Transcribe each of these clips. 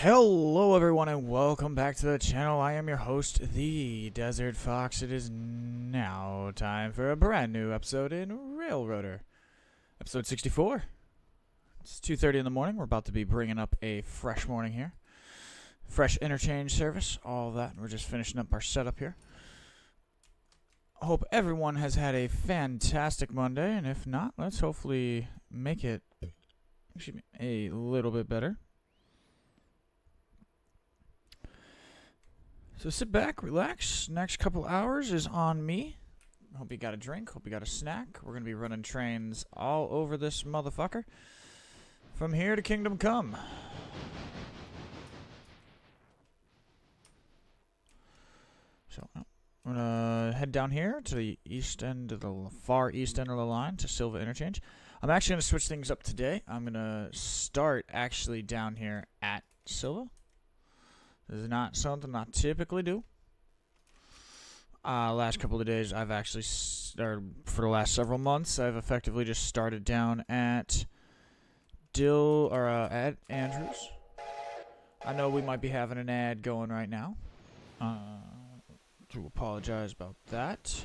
Hello everyone and welcome back to the channel. I am your host, the Desert Fox. It is now time for a brand new episode in Railroader. Episode 64. It's 2:30 in the morning. We're about to be bringing up a fresh morning here. Fresh interchange service, all that. We're just finishing up our setup here. Hope everyone has had a fantastic Monday, and if not, let's hopefully make it a little bit better. So sit back, relax. Next couple hours is on me. Hope you got a drink. Hope you got a snack. We're going to be running trains all over this motherfucker. From here to Kingdom Come. So I'm going to head down here to the east end of the far east end of the line to Silva Interchange. I'm actually going to switch things up today. I'm going to start actually down here at Silva. This is not something I typically do. Last couple of days, I've actually, for the last several months, I've effectively just started down at at Andrews. I know we might be having an ad going right now. To apologize about that.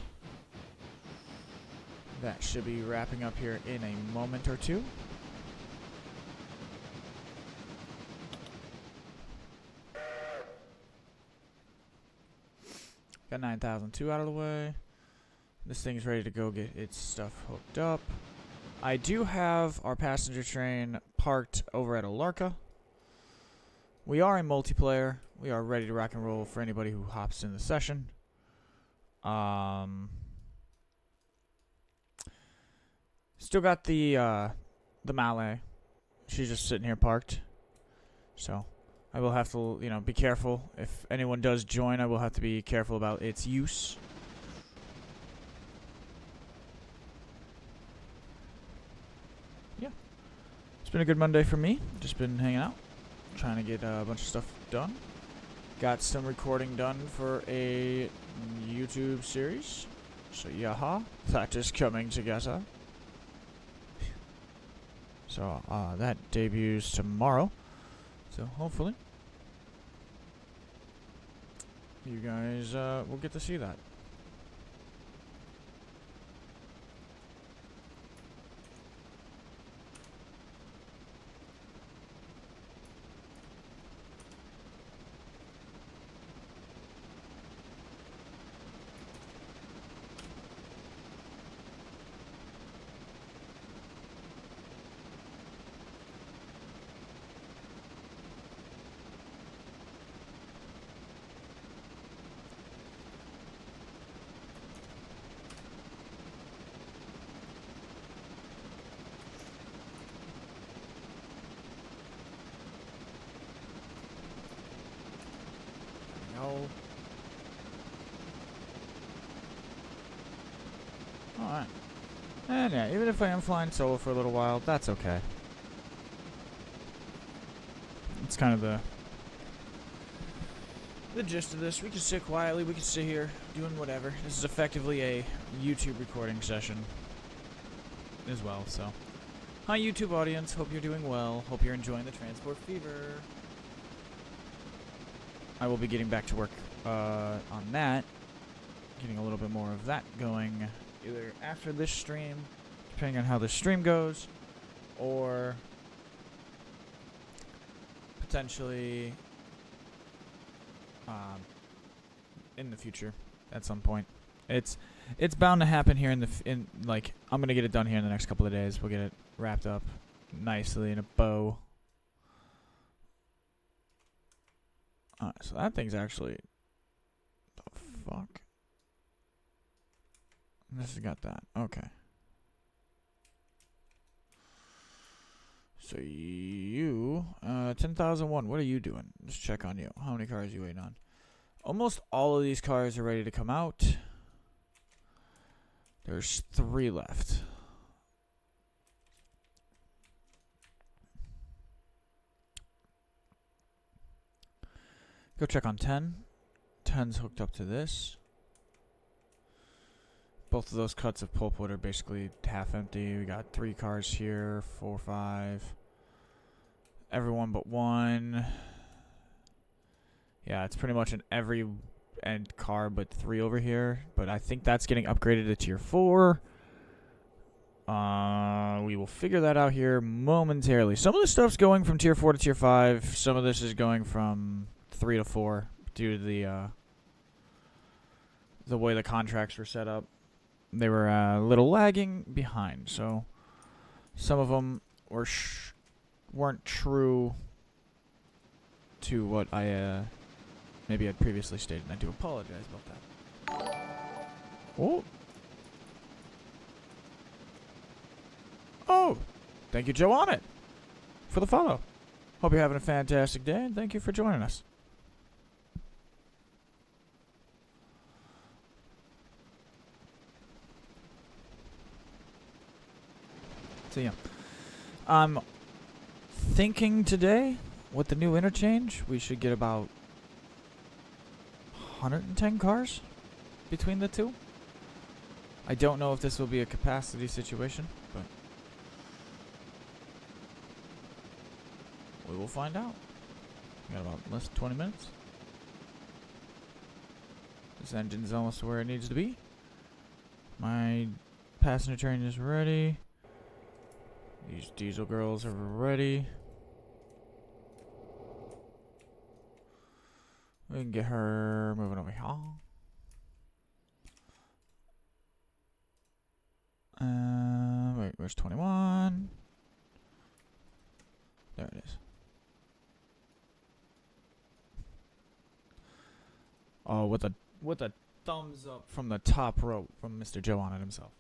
That should be wrapping up here in a moment or two. Got 9002 out of the way. This thing's ready to go get its stuff hooked up. I do have our passenger train parked over at Alarka. We are in multiplayer. We are ready to rock and roll for anybody who hops in the session. Still got the Malay. She's just sitting here parked. So I will have to, be careful. If anyone does join, I will have to be careful about its use. Yeah. It's been a good Monday for me. Just been hanging out. Trying to get a bunch of stuff done. Got some recording done for a YouTube series. So, yaha. That is coming together. So, that debuts tomorrow. So hopefully you guys will get to see that. Alright. And yeah, even if I am flying solo for a little while, that's okay. It's kind of the gist of this. We can sit quietly, we can sit here doing whatever. This is effectively a YouTube recording session as well, so. Hi YouTube audience, hope you're doing well. Hope you're enjoying the transport fever. I will be getting back to work on that. Getting a little bit more of that going either after this stream, depending on how this stream goes, or potentially in the future at some point. It's bound to happen here in like I'm gonna get it done here in the next couple of days. We'll get it wrapped up nicely in a bow. So that thing's actually the fuck. This has got that. Okay. So you 10,001. What are you doing? Let's check on you. How many cars are you waiting on? Almost all of these cars are ready to come out. There's 3 left. Go check on 10. 10's hooked up to this. Both of those cuts of pulpwood are basically half empty. We got 3 cars here, 4, 5. Everyone but one. Yeah, it's pretty much in every end car but 3 over here. But I think that's getting upgraded to tier 4. We will figure that out here momentarily. Some of the stuff's going from tier 4 to tier 5. Some of this is going from 3 to 4 due to the way the contracts were set up. They were a little lagging behind, so some of them weren't true to what I maybe had previously stated, and I do apologize about that. Oh. Oh, thank you, Joe On It, for the follow. Hope you're having a fantastic day, and thank you for joining us. So yeah, I'm thinking today with the new interchange, we should get about 110 cars between the two. I don't know if this will be a capacity situation, but we will find out. We got about less than 20 minutes. This engine's almost where it needs to be. My passenger train is ready. These diesel girls are ready. We can get her moving over here. Wait, where's 21? There it is. Oh, with a thumbs up from the top row from Mr. Joe On It himself.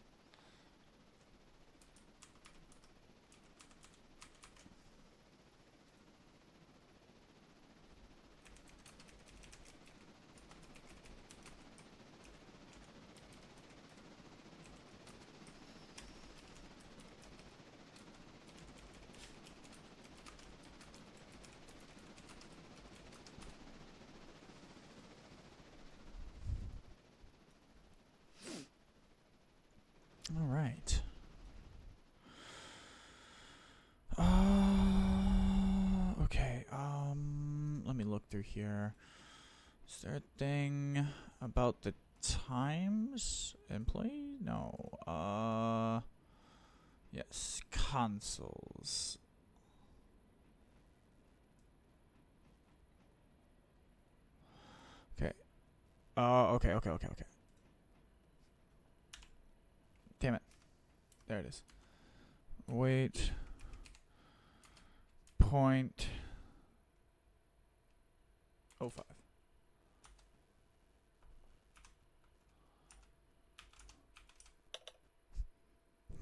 All right. Okay. Let me look through here. Is there a thing about the times? Employee? No. Yes. Consoles. Okay. Okay. Damn it. There it is. Wait. Point. 05.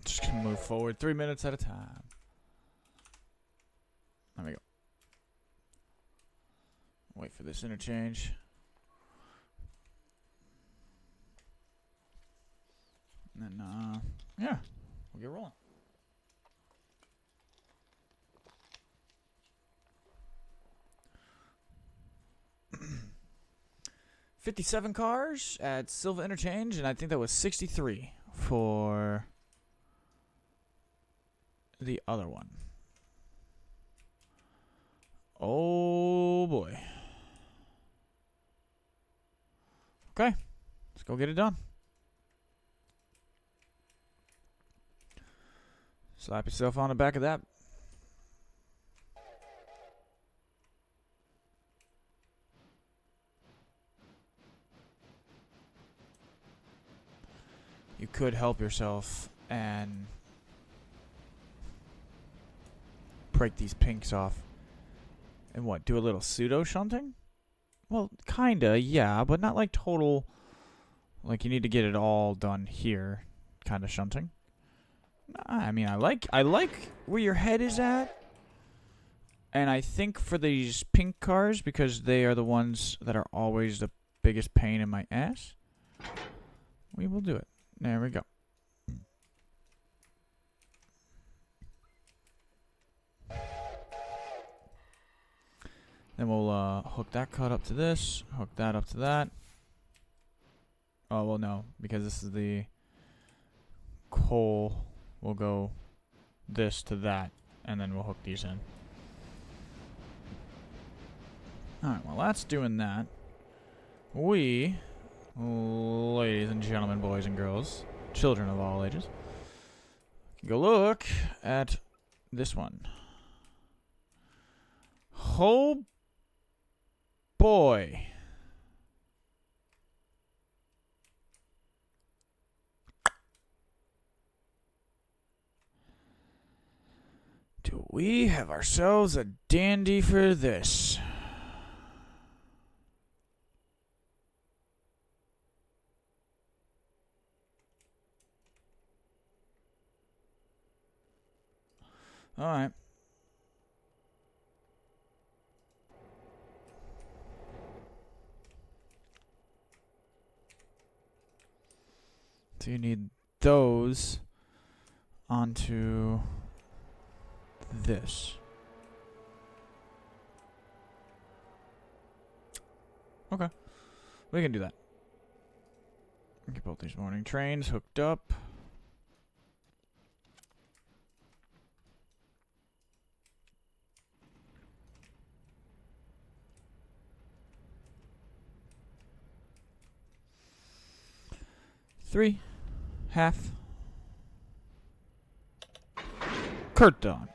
Just gonna move forward 3 minutes at a time. There we go. Wait for this interchange. And then, yeah, we'll get rolling. $57 cars at Silva Interchange, and I think that was 63 for the other one. Oh boy. Okay, let's go get it done. Slap yourself on the back of that. You could help yourself and break these pinks off. And what, do a little pseudo shunting? Well, kinda, yeah, but not like total, like you need to get it all done here kind of shunting. I mean, I like where your head is at. And I think for these pink cars, because they are the ones that are always the biggest pain in my ass, we will do it. There we go. Then we'll hook that cut up to this, hook that up to that. Oh, well, no, because this is the coal. We'll go this to that, and then we'll hook these in. Alright, well that's doing that. We, ladies and gentlemen, boys and girls, children of all ages, can go look at this one. Oh boy. Do we have ourselves a dandy for this? Alright. So you need those onto this. Okay. We can do that. Get both these morning trains hooked up. Three. Half. Kurt Dog.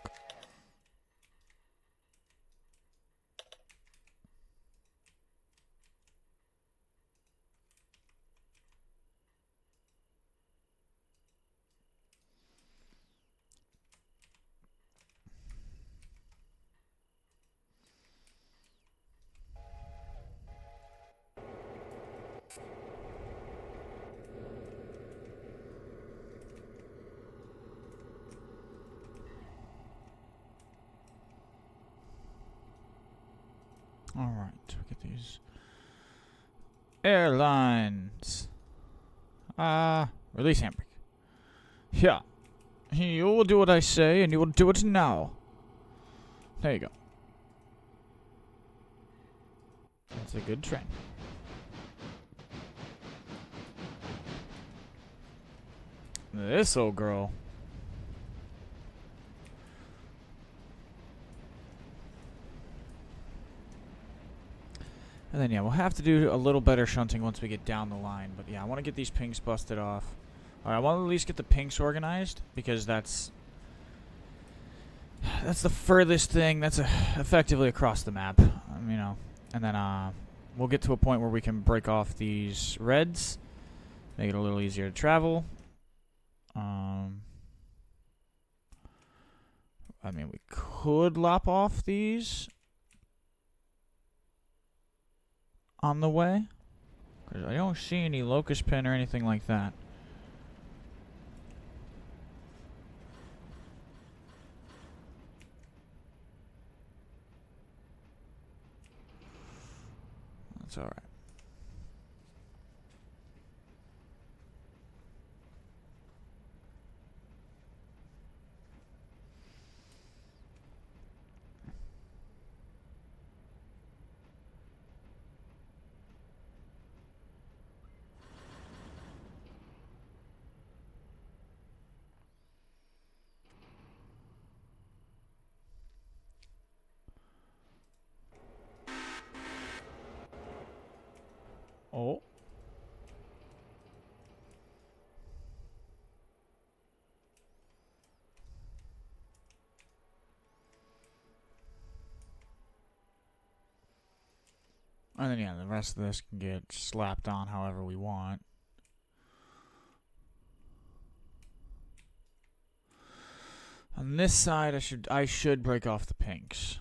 Alright, get these airlines. Release handbrake. Yeah. You will do what I say, and you will do it now. There you go. That's a good train. This old girl. And then, yeah, we'll have to do a little better shunting once we get down the line. But, yeah, I want to get these pinks busted off. Alright, I want to at least get the pinks organized, because that's the furthest thing. That's effectively across the map, you know. And then we'll get to a point where we can break off these reds, make it a little easier to travel. I mean, we could lop off these on the way, because I don't see any locust pin or anything like that. That's alright. Oh. And then, yeah, the rest of this can get slapped on however we want. On this side, I should break off the pinks.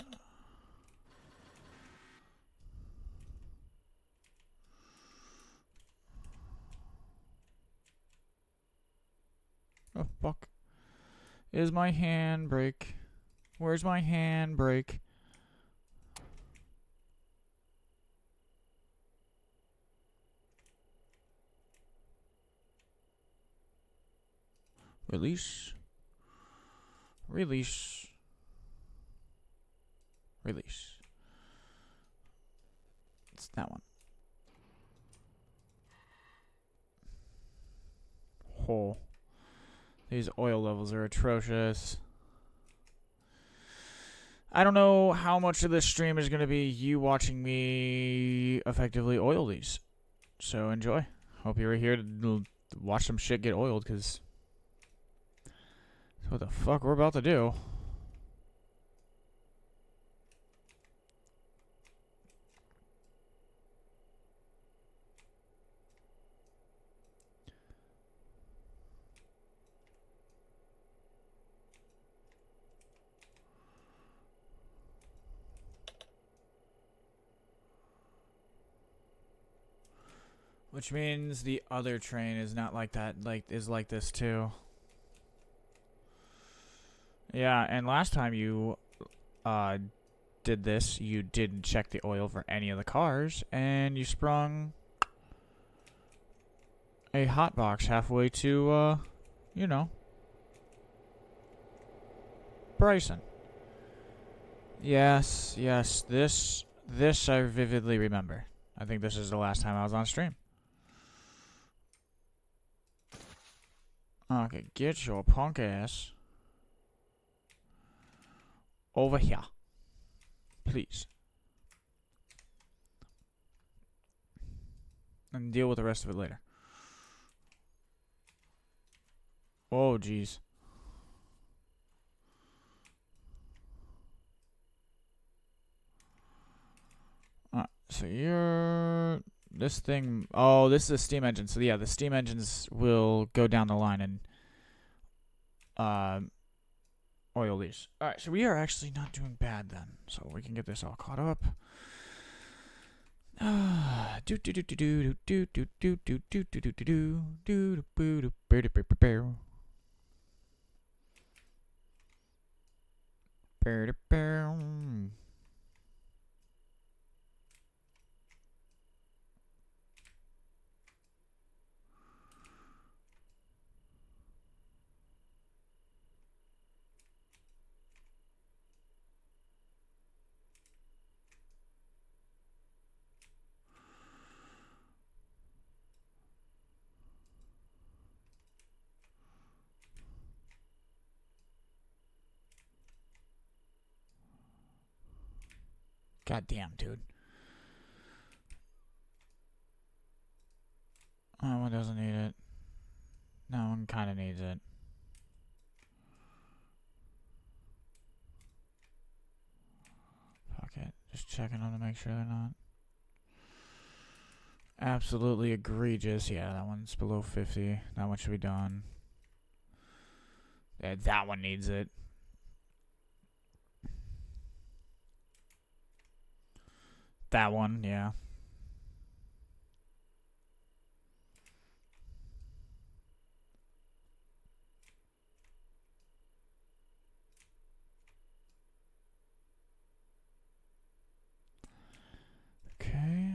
Oh, fuck. Is my handbrake? Where's my handbrake? Release. Release. Release. It's that one. Oh. These oil levels are atrocious. I don't know how much of this stream is going to be you watching me effectively oil these. So enjoy. Hope you were here to watch some shit get oiled, because that's what the fuck we're about to do. Which means the other train is not like that, is like this too. Yeah, and last time you did this, you didn't check the oil for any of the cars, and you sprung a hot box halfway to, you know, Bryson. Yes, this I vividly remember. I think this is the last time I was on stream. Okay, get your punk ass over here, please, and deal with the rest of it later. Oh, jeez. So you're this thing. Oh, this is a steam engine. So yeah, the steam engines will go down the line and oil these. All right, so we are actually not doing bad then. So we can get this all caught up. Do do do do do do do do do do do do do do do do. God damn, dude. That one doesn't need it. That one kind of needs it. Fuck it. Just checking them to make sure they're not absolutely egregious. Yeah, that one's below 50. That one should be done. Yeah, that one needs it. That one, yeah. Okay.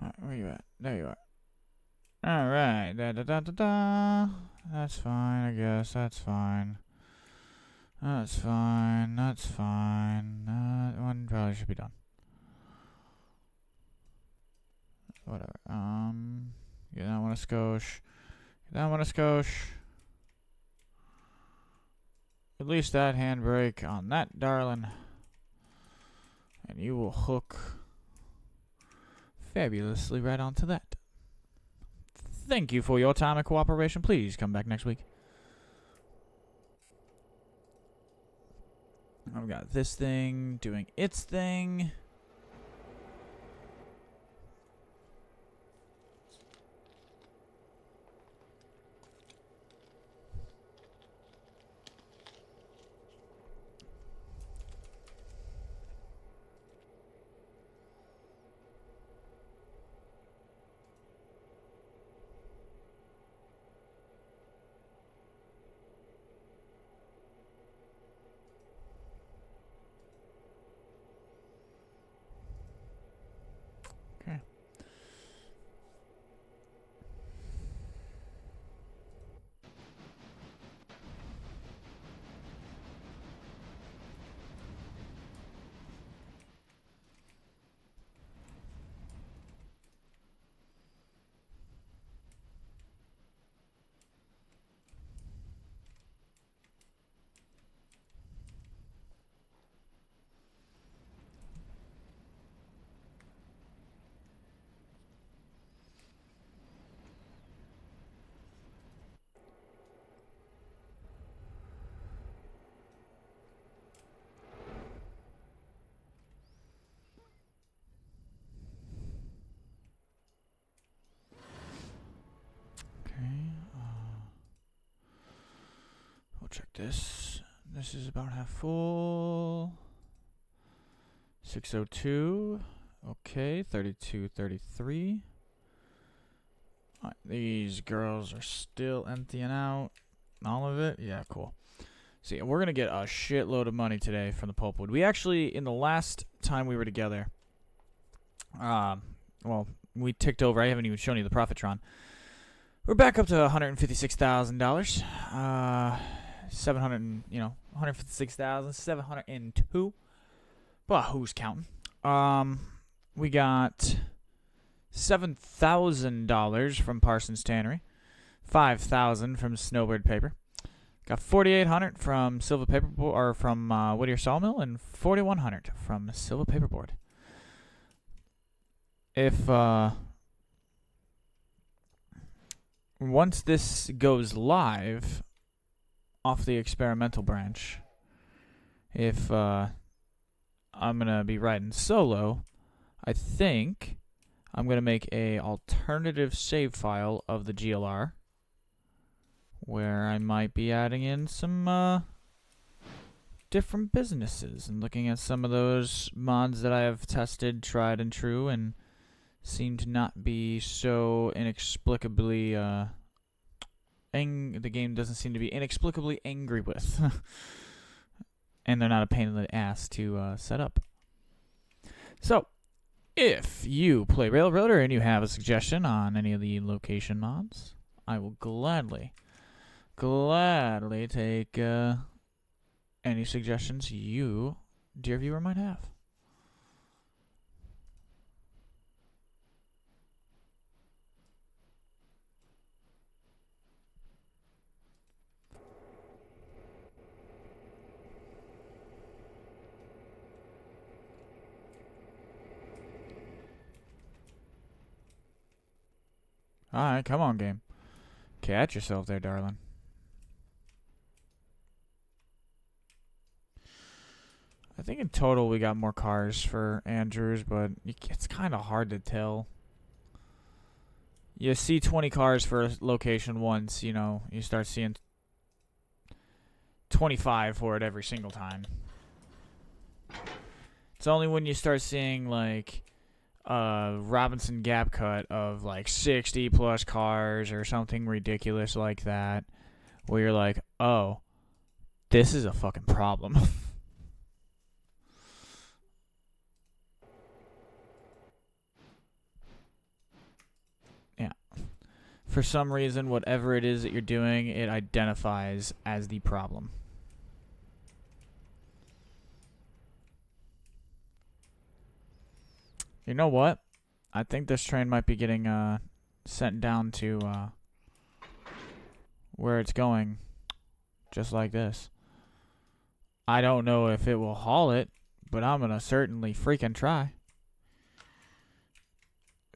Alright, where you at? There you are. Alright. Da da da da da. That's fine, I guess. That's fine. That's fine. That's fine. That one probably should be done. Whatever. Get that one a skosh. Get that one a skosh. At least that handbrake on that, darling. And you will hook fabulously right onto that. Thank you for your time and cooperation. Please come back next week. I've got this thing doing its thing. this. This is about half full. 602. Okay, 32, 33. Alright, these girls are still emptying out. All of it? Yeah, cool. See, we're going to get a shitload of money today from the pulpwood. We actually, in the last time we were together, well, we ticked over. I haven't even shown you the Profitron. We're back up to $156,000. 156,702. Well, who's counting? We got $7,000 from Parsons Tannery, $5,000 from Snowbird Paper, got $4,800 from Silva Paperboard, or from Whittier Sawmill, and $4,100 from Silva Paperboard. If once this goes live off the experimental branch, if I'm gonna be riding solo, I think I'm going to make a alternative save file of the GLR where I might be adding in some different businesses and looking at some of those mods that I have tested, tried and true, and seem to not be so inexplicably the game doesn't seem to be inexplicably angry with. And they're not a pain in the ass to set up. So, if you play Railroader and you have a suggestion on any of the location mods, I will gladly take any suggestions you, dear viewer, might have. Alright, come on, game. Catch yourself there, darling. I think in total we got more cars for Andrews, but it's kind of hard to tell. You see 20 cars for a location once, you know, you start seeing 25 for it every single time. It's only when you start seeing, like, Robinson Gap cut of like 60 plus cars or something ridiculous like that, where you're like, oh, this is a fucking problem. Yeah. For some reason, whatever it is that you're doing, it identifies as the problem. You know what? I think this train might be getting sent down to where it's going, just like this. I don't know if it will haul it, but I'm gonna certainly freaking try.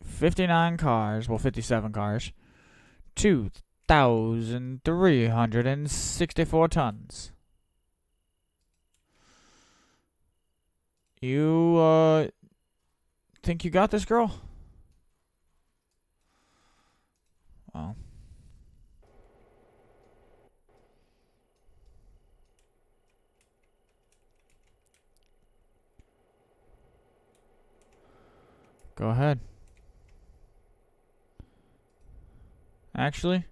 59 cars, well 57 cars, 2,364 tons. You think you got this, girl? Well, go ahead. Actually,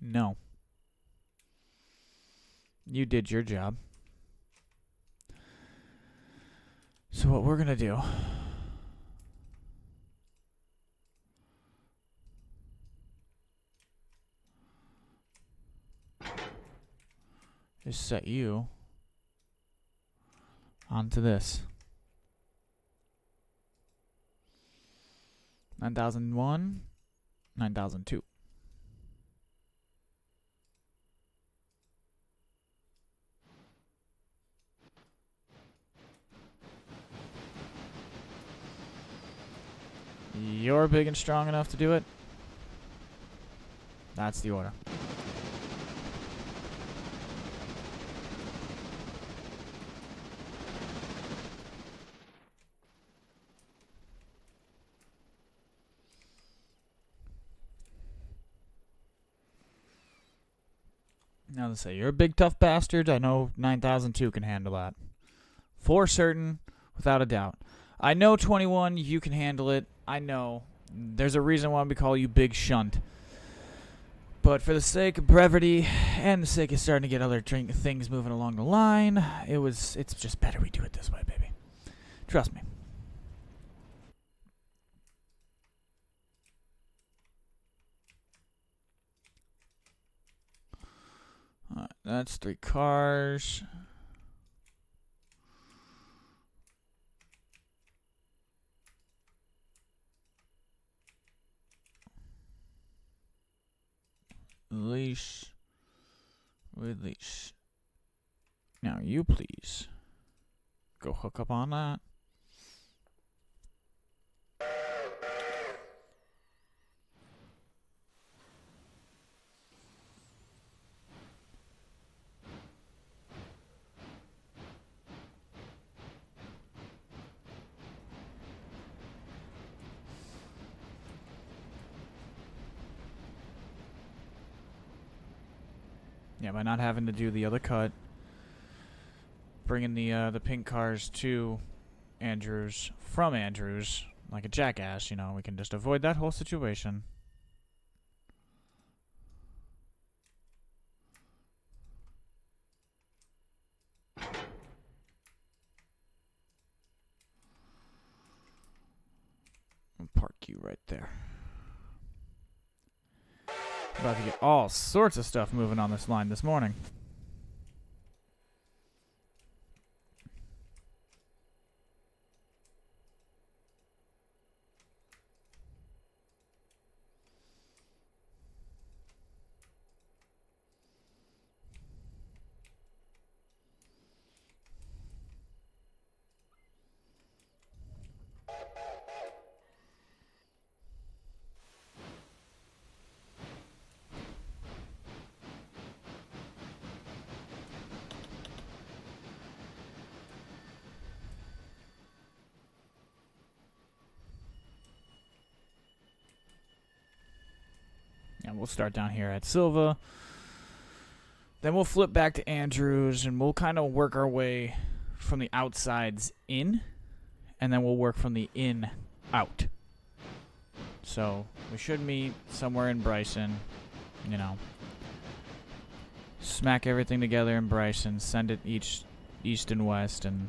no. You did your job. So what we're gonna do is set you onto this. 9,001, 9,002. You're big and strong enough to do it. That's the order. Now let's say you're a big tough bastard. I know 9002 can handle that. For certain, without a doubt. I know 21, you can handle it. I know. There's a reason why we call you Big Shunt. But for the sake of brevity and the sake of starting to get other things moving along the line, it's just better we do it this way, baby. Trust me. Alright, that's 3 cars. Leash. Release. Now you please go hook up on that. Yeah, by not having to do the other cut, bringing the pink cars to Andrews from Andrews like a jackass, you know, we can just avoid that whole situation. I'll park you right there. About to get all sorts of stuff moving on this line this morning. And we'll start down here at Silva. Then we'll flip back to Andrews, and we'll kind of work our way from the outsides in, and then we'll work from the in out. So we should meet somewhere in Bryson, you know. Smack everything together in Bryson, send it east and west, and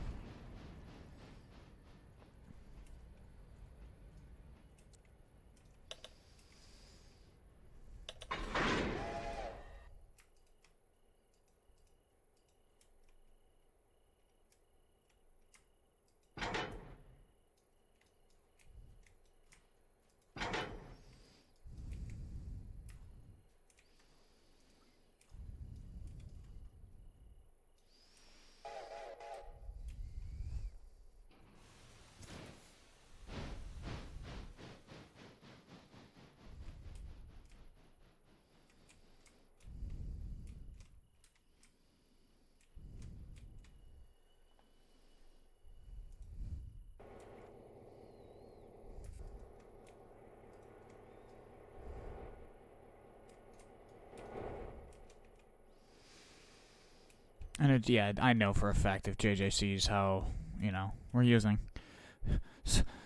yeah, I know for a fact if JJ sees how, you know, we're using.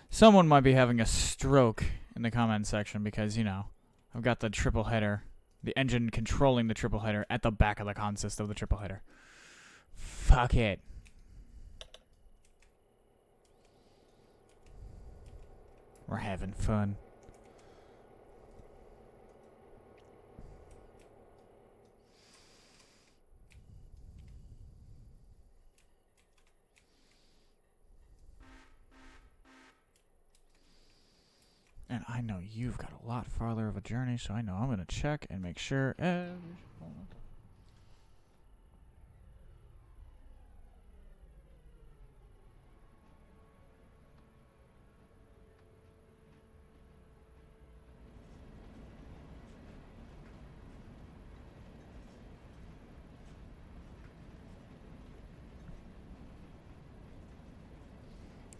Someone might be having a stroke in the comment section because, you know, I've got the triple header, the engine controlling the triple header at the back of the consist of the triple header. Fuck it. We're having fun. And I know you've got a lot farther of a journey, so I know I'm going to check and make sure every...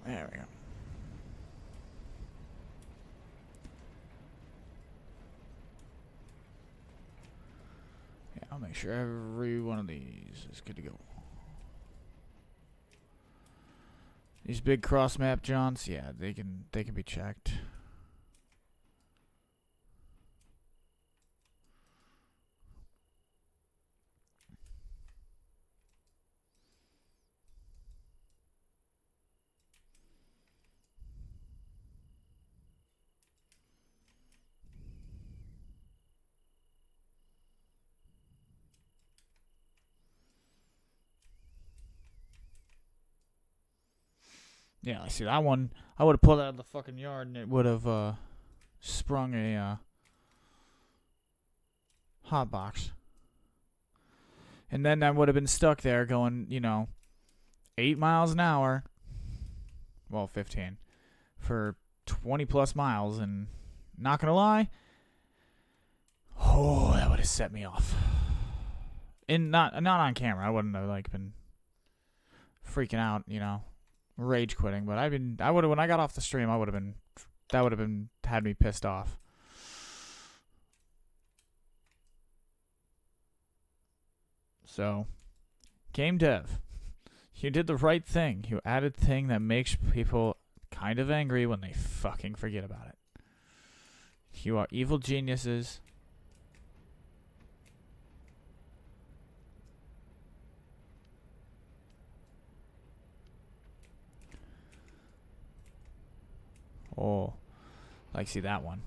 There we go. Yeah, I'll make Make sure every one of these is good to go. These big cross map jaunts, yeah, they can be checked. Yeah, I see that one. I would have pulled out of the fucking yard and it would have sprung a hot box. And then I would have been stuck there going, 8 miles an hour. Well, 15. For 20 plus miles. And not going to lie, that would have set me off. And not on camera. I wouldn't have been freaking out, rage quitting, but I would have, when I got off the stream, that would have had me pissed off. So, game dev, you did the right thing. You added thing that makes people kind of angry when they fucking forget about it. You are evil geniuses. Oh, see that one.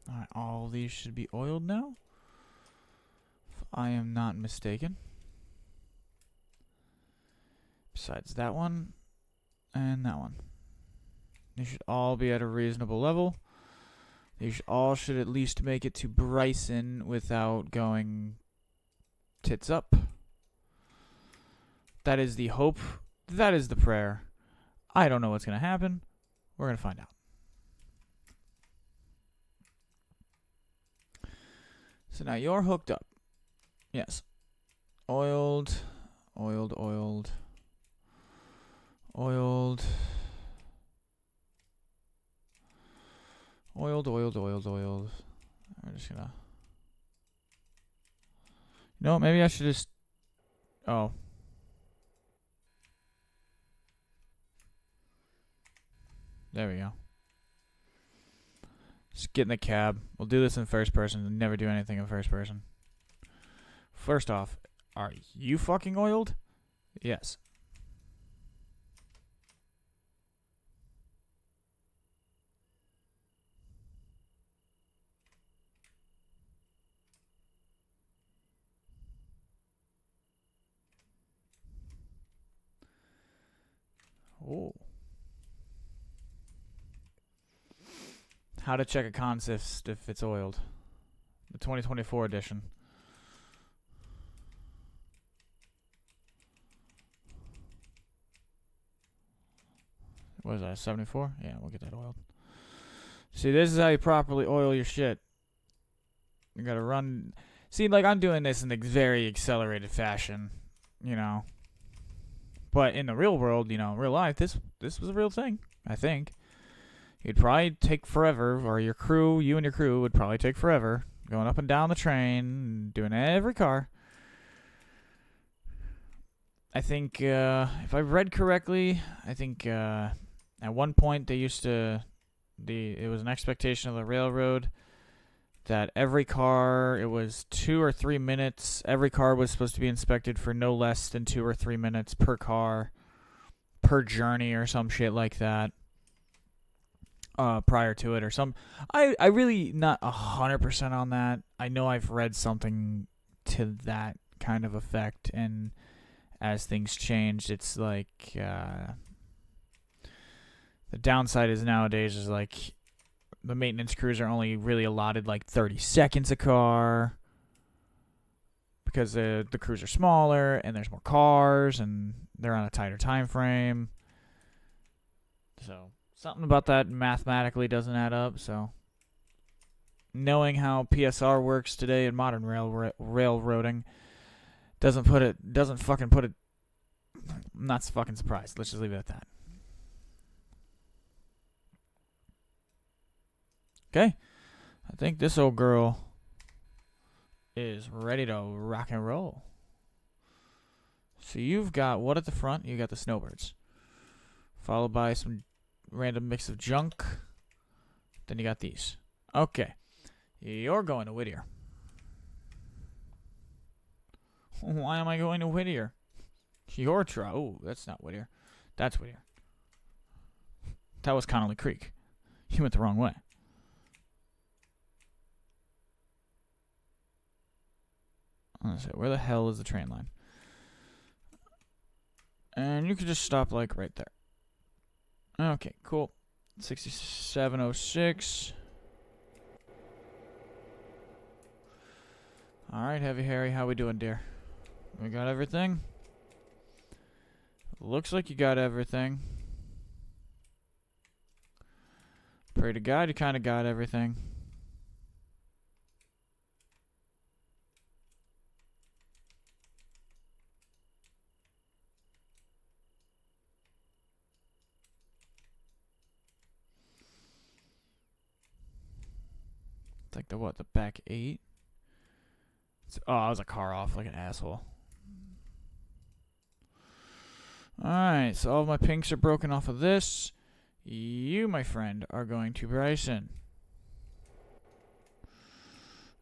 Alright, all these should be oiled now, if I am not mistaken. Besides that one and that one. They should all be at a reasonable level. They should at least make it to Bryson without going tits up. That is the hope. That is the prayer. I don't know what's going to happen. We're going to find out. So now you're hooked up. Yes. Oiled. Oiled. Oiled. Oiled. Oiled, oiled, oiled, oiled. I'm just gonna... maybe I should just... Oh. There we go. Just get in the cab. We'll do this in first person and never do anything in first person. First off, are you fucking oiled? Yes. Oh. How to check a consist if it's oiled. The 2024 edition. What is that, 74? Yeah, we'll get that oiled. See, this is how you properly oil your shit. You gotta run... See, I'm doing this in a very accelerated fashion, But in the real world, real life, this was a real thing, I think. It'd probably take forever, or you and your crew would probably take forever, going up and down the train, doing every car. I think, if I read correctly, I think at one point they used to, it was an expectation of the railroad that every car, it was 2 or 3 minutes, every car was supposed to be inspected for no less than 2 or 3 minutes per car, per journey or some shit like that. Prior to it or some... I really not 100% on that. I know I've read something to that kind of effect, and as things changed, it's the downside is nowadays is the maintenance crews are only really allotted like 30 seconds a car because the crews are smaller and there's more cars and they're on a tighter time frame. So something about that mathematically doesn't add up. So knowing how PSR works today in modern railroading doesn't fucking put it. I'm not fucking surprised. Let's just leave it at that. Okay, I think this old girl is ready to rock and roll. So you've got what at the front? You got the snowbirds, followed by some random mix of junk. Then you got these. Okay, you're going to Whittier. Why am I going to Whittier? Your truck. Oh, that's not Whittier. That's Whittier. That was Connolly Creek. You went the wrong way. Where the hell is the train line? And you can just stop like right there. Okay, cool. 6706. Alright, Heavy Harry, how we doing, dear? We got everything? Looks like you got everything. Pray to God you kind of got everything. It's like the back 8? Oh, I was a car off like an asshole. Alright, so all of my pinks are broken off of this. You, my friend, are going to Bryson.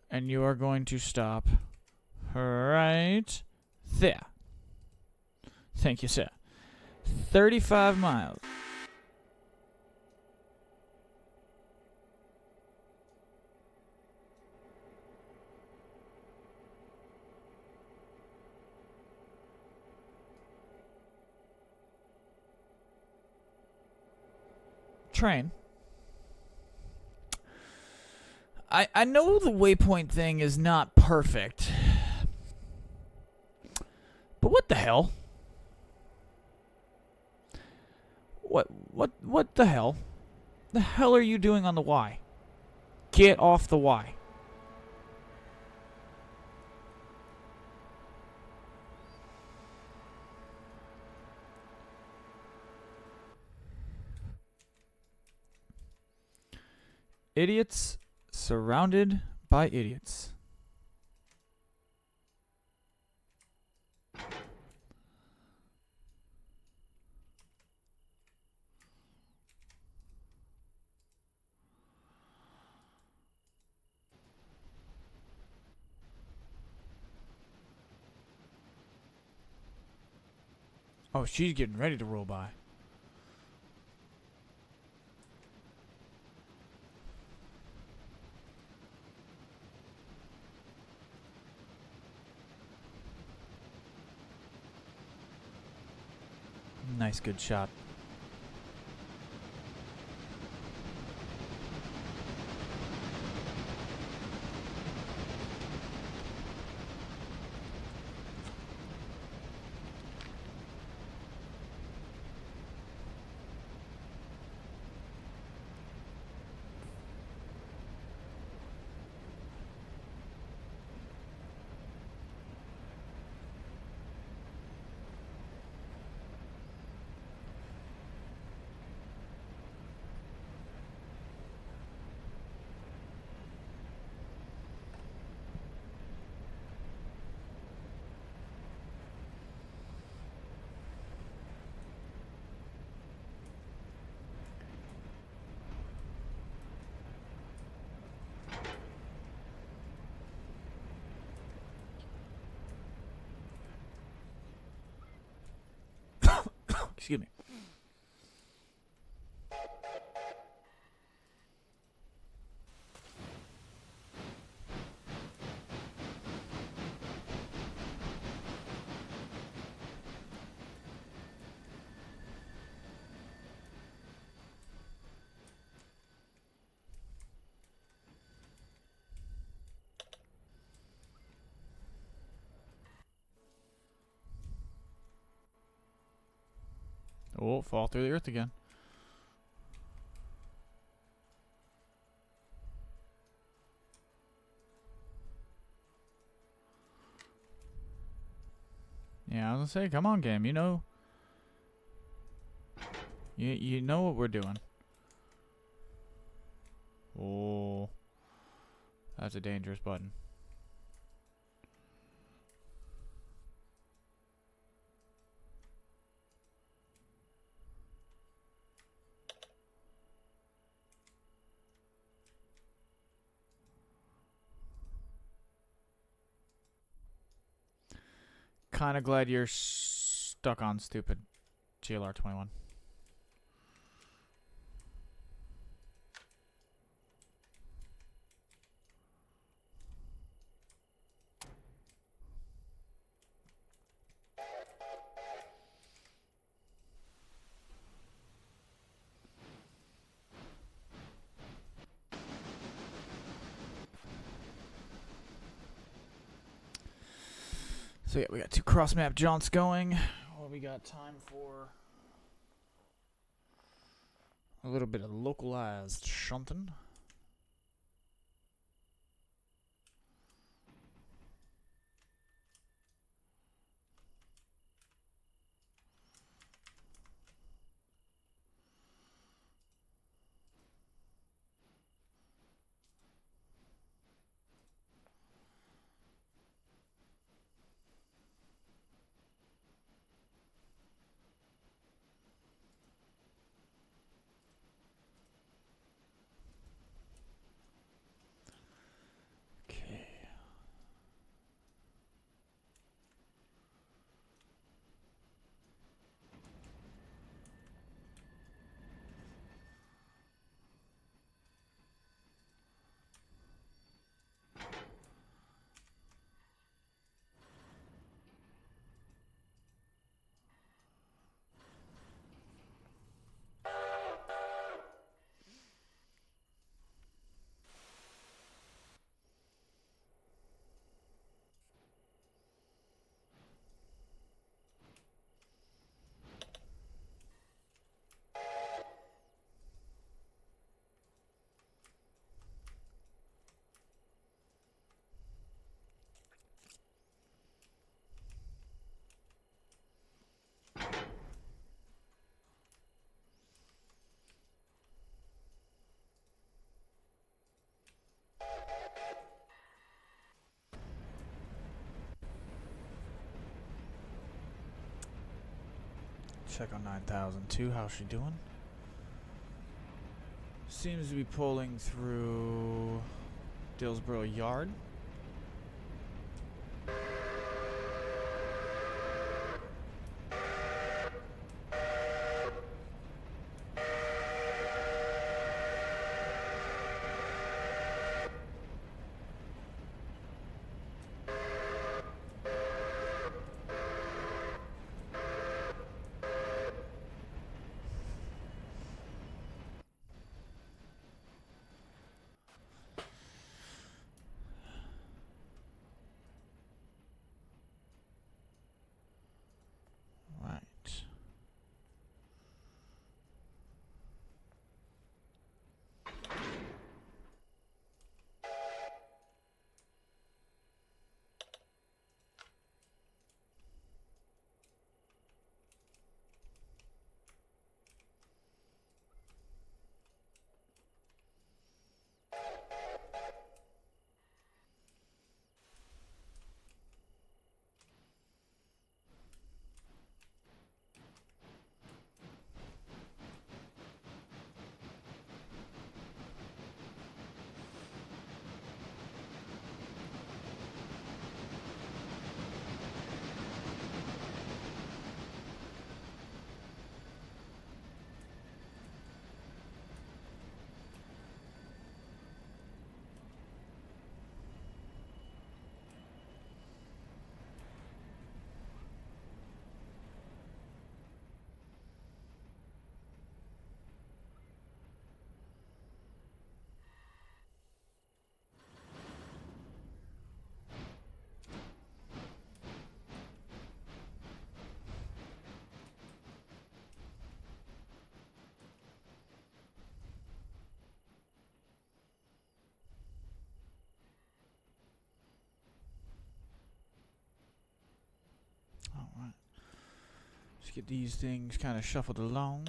And you are going to stop right there. Thank you, sir. 35 miles. Train. I know the waypoint thing is not perfect, but what the hell? What the hell? The hell are you doing on the Y? Get off the Y. Idiots surrounded by idiots. Oh, she's getting ready to roll by. Nice, good shot. Excuse me. Oh, fall through the earth again. Yeah, I was gonna say, come on, game. You know, you know what we're doing. Oh, that's a dangerous button. Kind of glad you're stuck on stupid GLR 21. So yeah, we got 2 cross-map jaunts going. Well, we got time for a little bit of localized shunting. Okay. Check on 9002. How's she doing? Seems to be pulling through Dillsboro Yard. Let's get these things kind of shuffled along.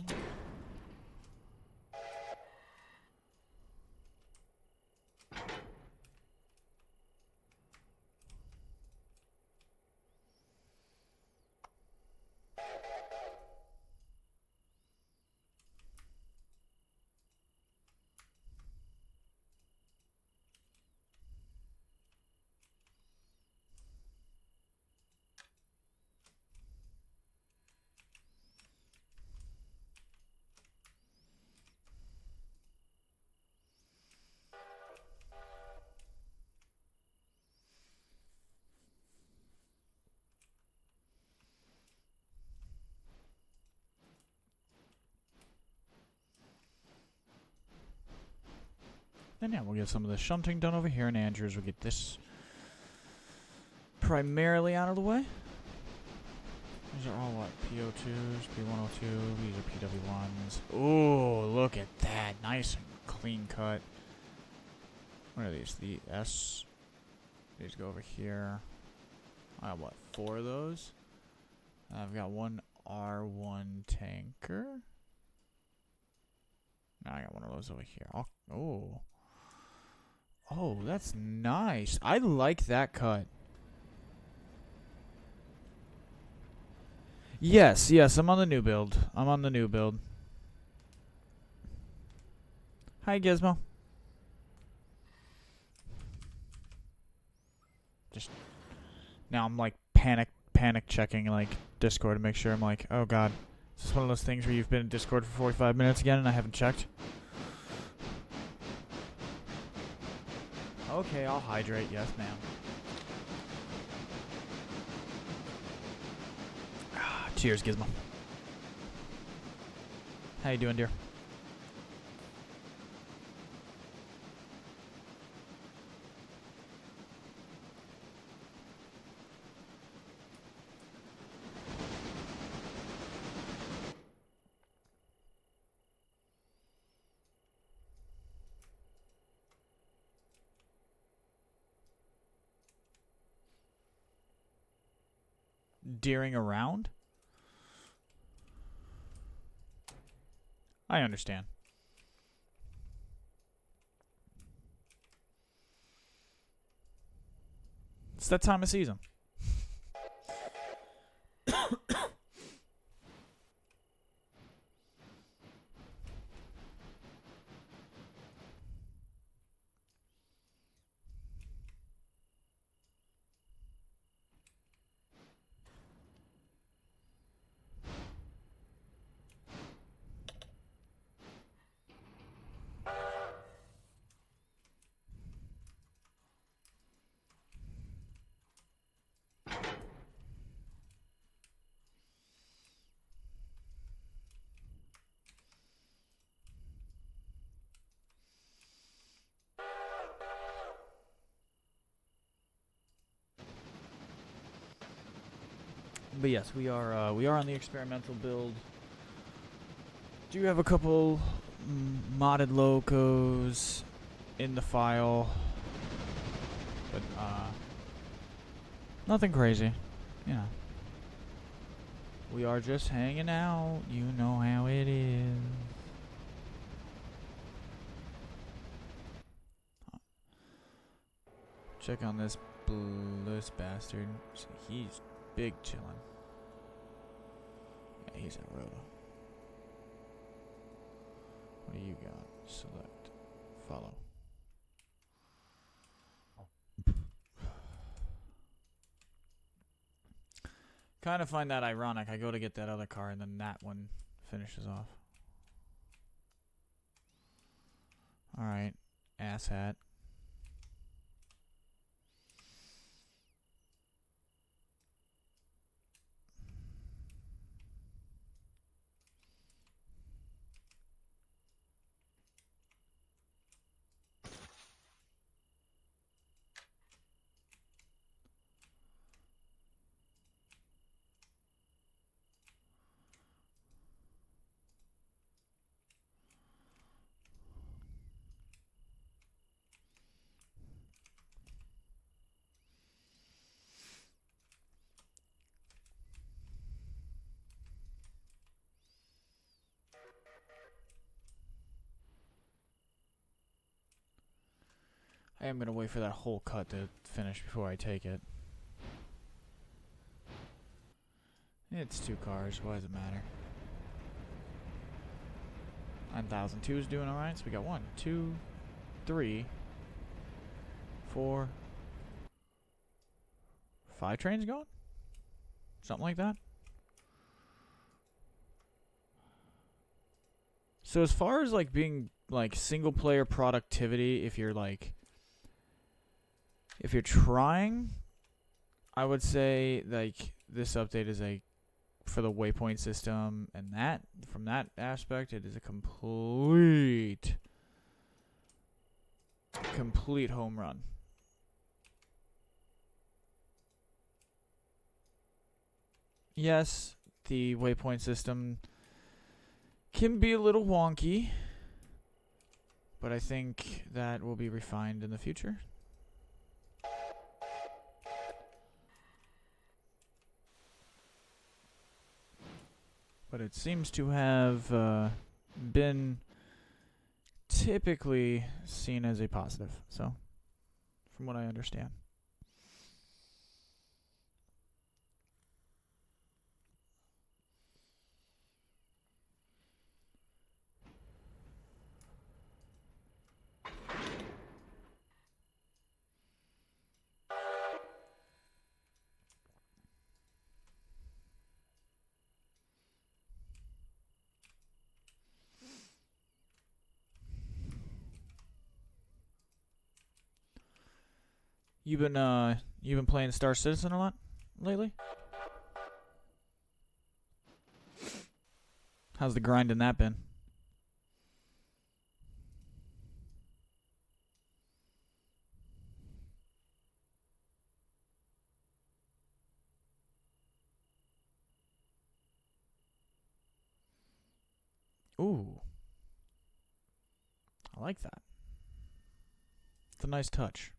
And yeah, we'll get some of the shunting done over here in Andrews. We'll get this primarily out of the way. These are all what? PO2s, P102, these are PW1s. Ooh, look at that. Nice and clean cut. What are these? The S. These go over here. I have what? 4 of those? I've got one R1 tanker. Now I got one of those over here. Oh. Oh, that's nice. I like that cut. Yes, I'm on the new build. Hi, Gizmo. Just now I'm like panic checking like Discord to make sure. I'm like, oh god, is this one of those things where you've been in Discord for 45 minutes again and I haven't checked? Okay, I'll hydrate. Yes, ma'am. Cheers, Gizmo. How you doing, dear? Deering around? I understand. It's that time of season. But yes, we are on the experimental build. Do have a couple modded locos in the file, but nothing crazy. You know, we are just hanging out. You know how it is. Check on this bastard. He's big chillin'. Yeah, he's in Rota. What do you got? Select. Follow. Kind of find that ironic. I go to get that other car and then that one finishes off. Alright. Asshat. I am going to wait for that whole cut to finish before I take it. It's 2 cars. Why does it matter? 9002 is doing alright. So we got 1, 2, 3, 4, 5 trains going? Something like that. So as far as like being like single player productivity, if you're trying, I would say like this update is a for the waypoint system, and that from that aspect it is a complete home run. Yes, the waypoint system can be a little wonky, but I think that will be refined in the future. But it seems to have been typically seen as a positive, so from what I understand. You've been playing Star Citizen a lot lately? How's the grind in that been? Ooh. I like that. It's a nice touch.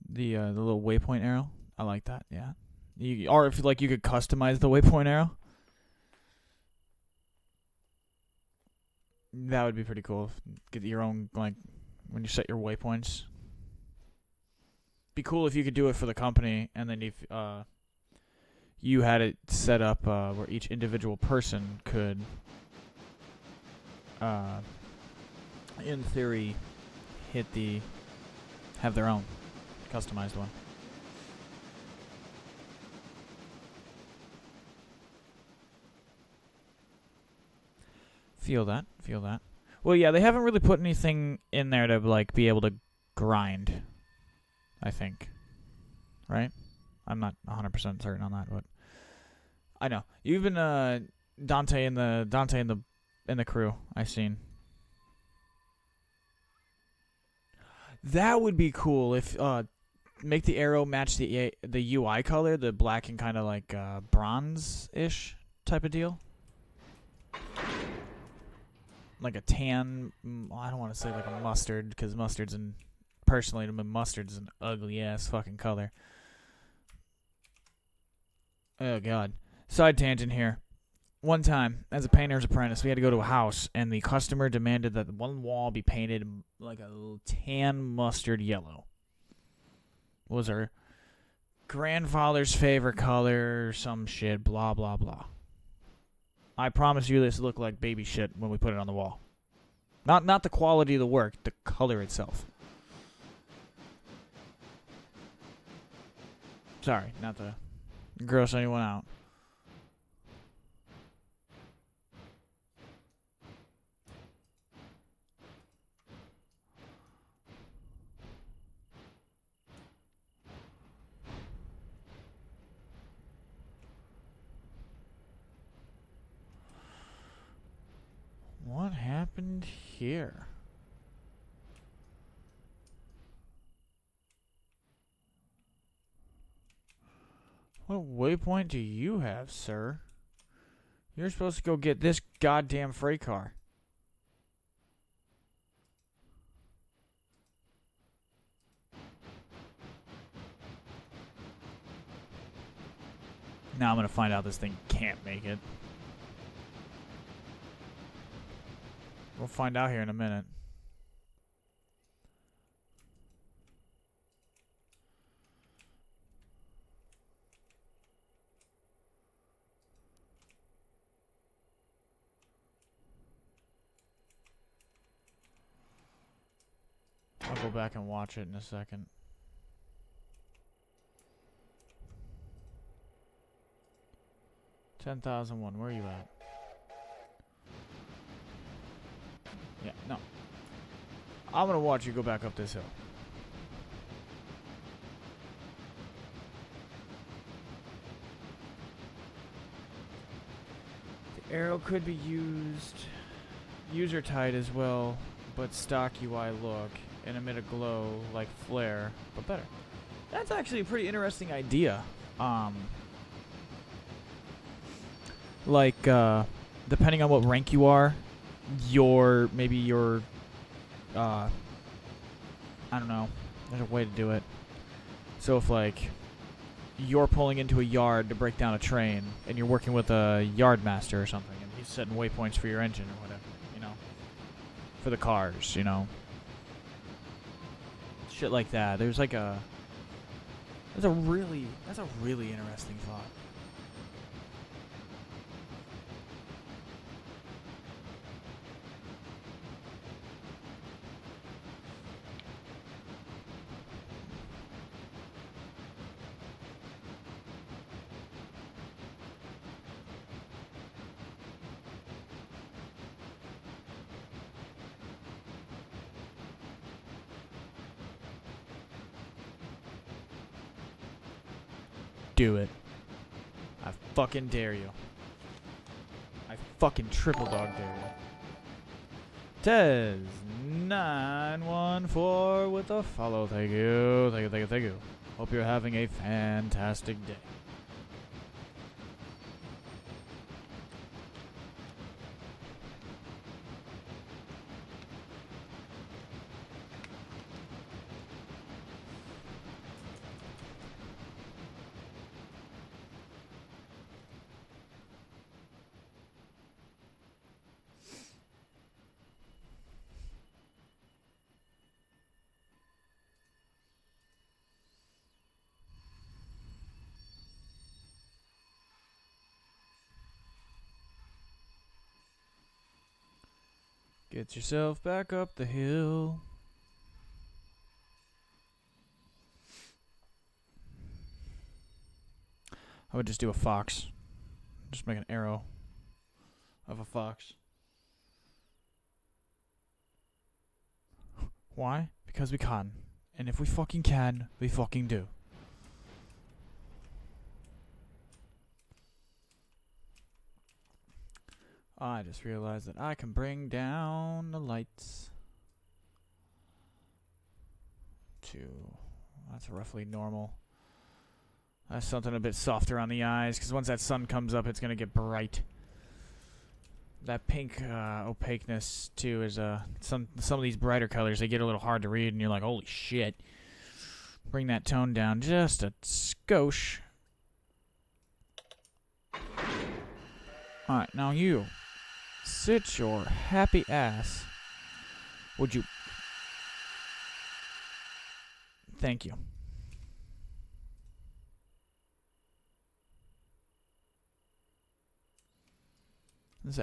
The little waypoint arrow. I like that, yeah. Or if like you could customize the waypoint arrow. That would be pretty cool. Get your own, like, when you set your waypoints. Be cool if you could do it for the company, and then if you had it set up where each individual person could, in theory, have their own customized one. Feel that. Well, yeah, they haven't really put anything in there to like be able to grind, I think. Right? I'm not 100% certain on that, but I know. You've been Dante in the crew, I've seen. That would be cool if make the arrow match the UI color, the black and kind of like bronze-ish type of deal. Like a tan, I don't want to say like a mustard, because personally, mustard's an ugly ass fucking color. Oh god. Side tangent here. One time, as a painter's apprentice, we had to go to a house, and the customer demanded that one wall be painted like a tan mustard yellow. It was her grandfather's favorite color, some shit, blah, blah, blah. I promise you this looked like baby shit when we put it on the wall. Not the quality of the work, the color itself. Sorry, not to gross anyone out. What happened here? What waypoint do you have, sir? You're supposed to go get this goddamn freight car. Now I'm going to find out this thing can't make it. We'll find out here in a minute. go back and watch it in a second. $10,001. Where are you at? Yeah, no. I'm gonna watch you go back up this hill. The arrow could be used user tied as well, but stock UI look and emit a glow like flare, but better. That's actually a pretty interesting idea. Like, depending on what rank you are, maybe your, I don't know, there's a way to do it. So if, like, you're pulling into a yard to break down a train, and you're working with a yard master or something, and he's setting waypoints for your engine or whatever, you know, for the cars, you know, shit like that. That's a really interesting thought. Do it. I fucking dare you. I fucking triple dog dare you. Tez914 with a follow. Thank you. Thank you, thank you, thank you. Hope you're having a fantastic day. Get yourself back up the hill. I would just do a fox. Just make an arrow of a fox. Why? Because we can. And if we fucking can, we fucking do. I just realized that I can bring down the lights to, that's roughly normal. That's something a bit softer on the eyes, because once that sun comes up, it's going to get bright. That pink opaqueness, too, is some of these brighter colors, they get a little hard to read, and you're like, holy shit. Bring that tone down just a skosh. Alright, now you. Sit your happy ass. Would you? Thank you.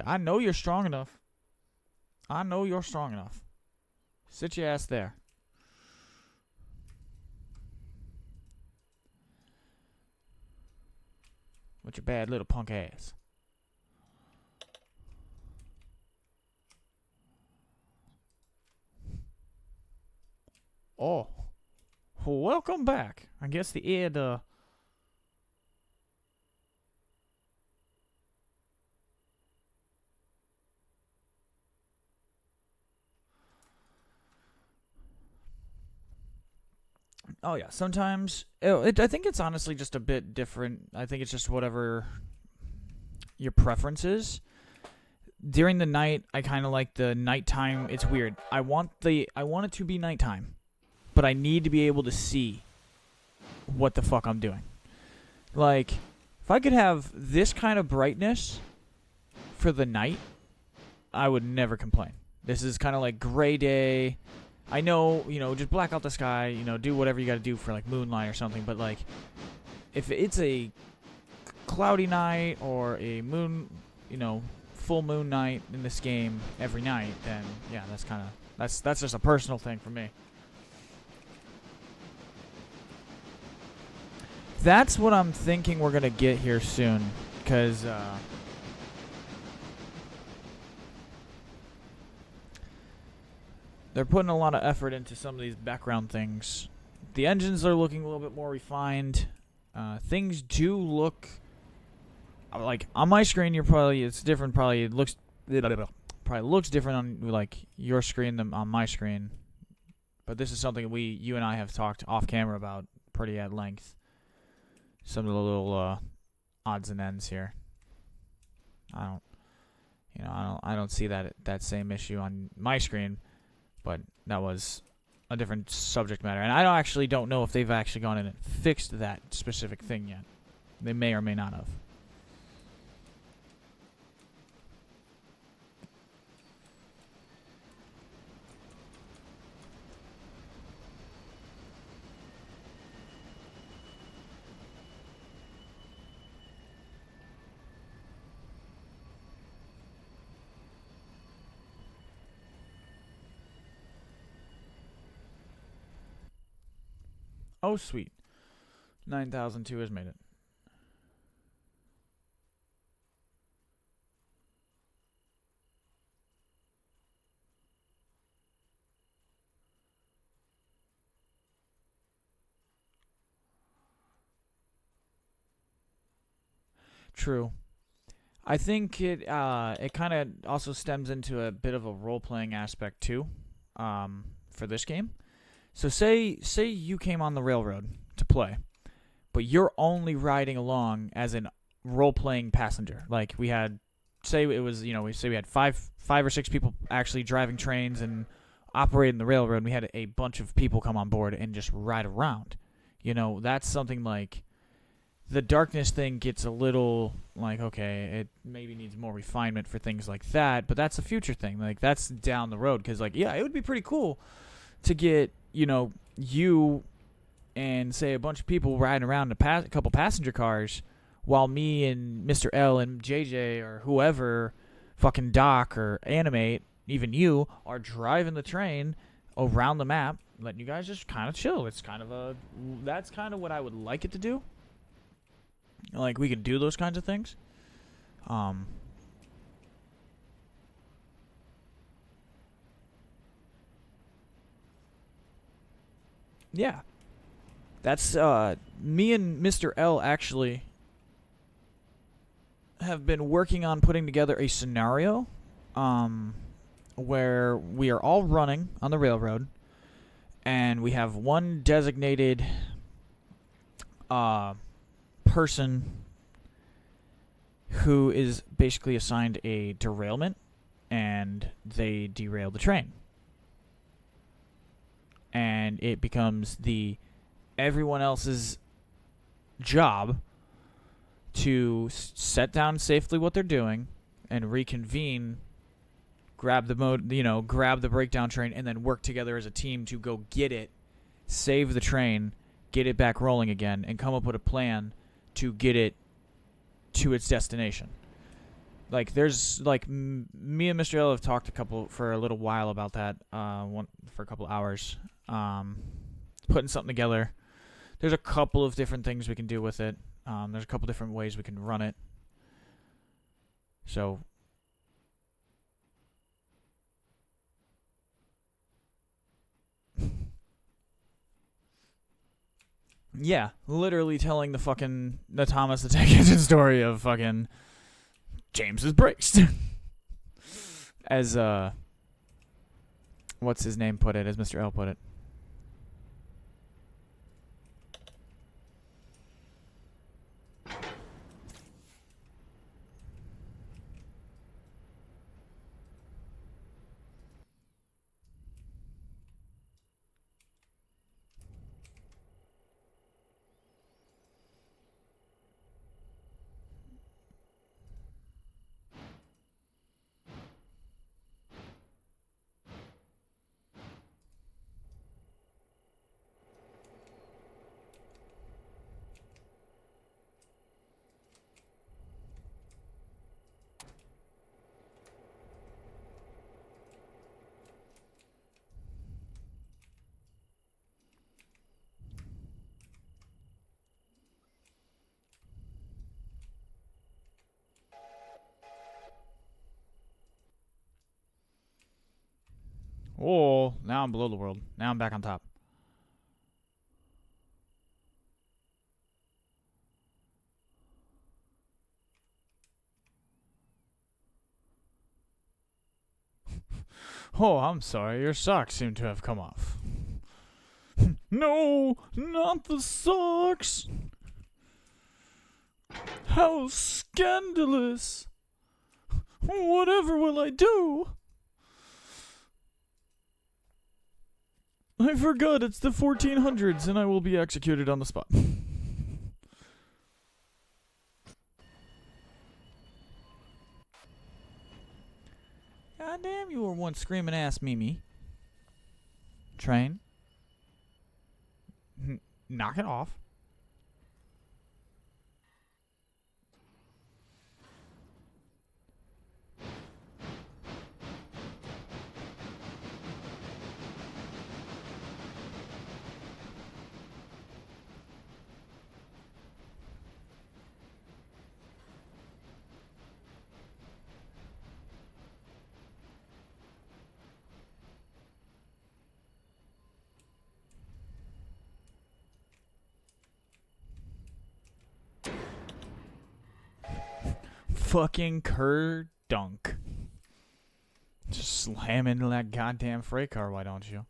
I know you're strong enough. I know you're strong enough. Sit your ass there. With your bad little punk ass. Oh, welcome back. I guess the air, oh yeah, sometimes, I think it's honestly just a bit different. I think it's just whatever your preference is. During the night, I kind of like the nighttime. It's weird. I want it to be nighttime. But I need to be able to see what the fuck I'm doing. Like, if I could have this kind of brightness for the night, I would never complain. This is kind of like gray day. I know, just black out the sky, do whatever you got to do for like moonlight or something. But like, if it's a cloudy night or a moon, full moon night in this game every night, then yeah, that's just a personal thing for me. That's what I'm thinking we're going to get here soon. Because, they're putting a lot of effort into some of these background things. The engines are looking a little bit more refined. Things do look... Like, on my screen, it's different. Probably looks different on, like, your screen than on my screen. But this is something you and I have talked off camera about pretty at length. Some of the little odds and ends here. I don't see that same issue on my screen, but that was a different subject matter. And I actually don't know if they've actually gone in and fixed that specific thing yet. They may or may not have. Oh, sweet. 9002 has made it. True. I think it kind of also stems into a bit of a role-playing aspect too, for this game. So say you came on the railroad to play, but you're only riding along as a role-playing passenger. Like we had, say it was, we had five or six people actually driving trains and operating the railroad. We had a bunch of people come on board and just ride around. That's something like the darkness thing gets a little like, okay, it maybe needs more refinement for things like that, but that's a future thing. Like that's down the road because, like, yeah, it would be pretty cool to get you and say a bunch of people riding around in a couple passenger cars while me and Mr.L and JJ or whoever, fucking Doc or Animate, even you, are driving the train around the map, letting you guys just kind of chill. That's kind of what I would like it to do. Like, we could do those kinds of things. Yeah. That's, me and Mr.L actually have been working on putting together a scenario, where we are all running on the railroad, and we have one designated, person who is basically assigned a derailment, and they derail the train. And it becomes everyone else's job to set down safely what they're doing and reconvene, grab the breakdown train, and then work together as a team to go get it, save the train, get it back rolling again, and come up with a plan to get it to its destination. Like, there's, like, me and Mr. L have talked for a little while about that, for a couple hours, putting something together. There's a couple of different things we can do with it. There's a couple different ways we can run it. So, yeah, literally telling the Thomas the Tank Engine story of fucking James's brakes. As, what's his name put it, as Mr. L put it. Oh, now I'm below the world. Now I'm back on top. Oh, I'm sorry. Your socks seem to have come off. No, not the socks. How scandalous. Whatever will I do? I forgot it's the 1400s and I will be executed on the spot. Goddamn, you were one screaming ass Mimi. Train. Knock it off. Fucking Kerr dunk. Just slam into that goddamn freight car, why don't you?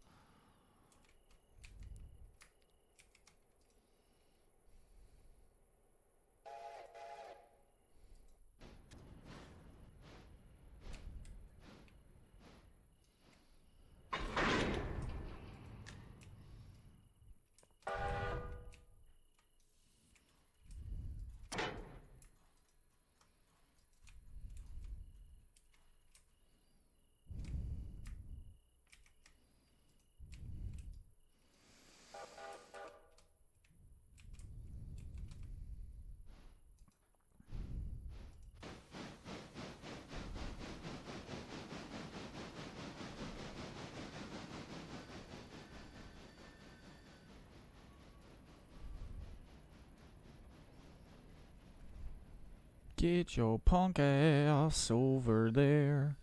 Get your punk ass over there.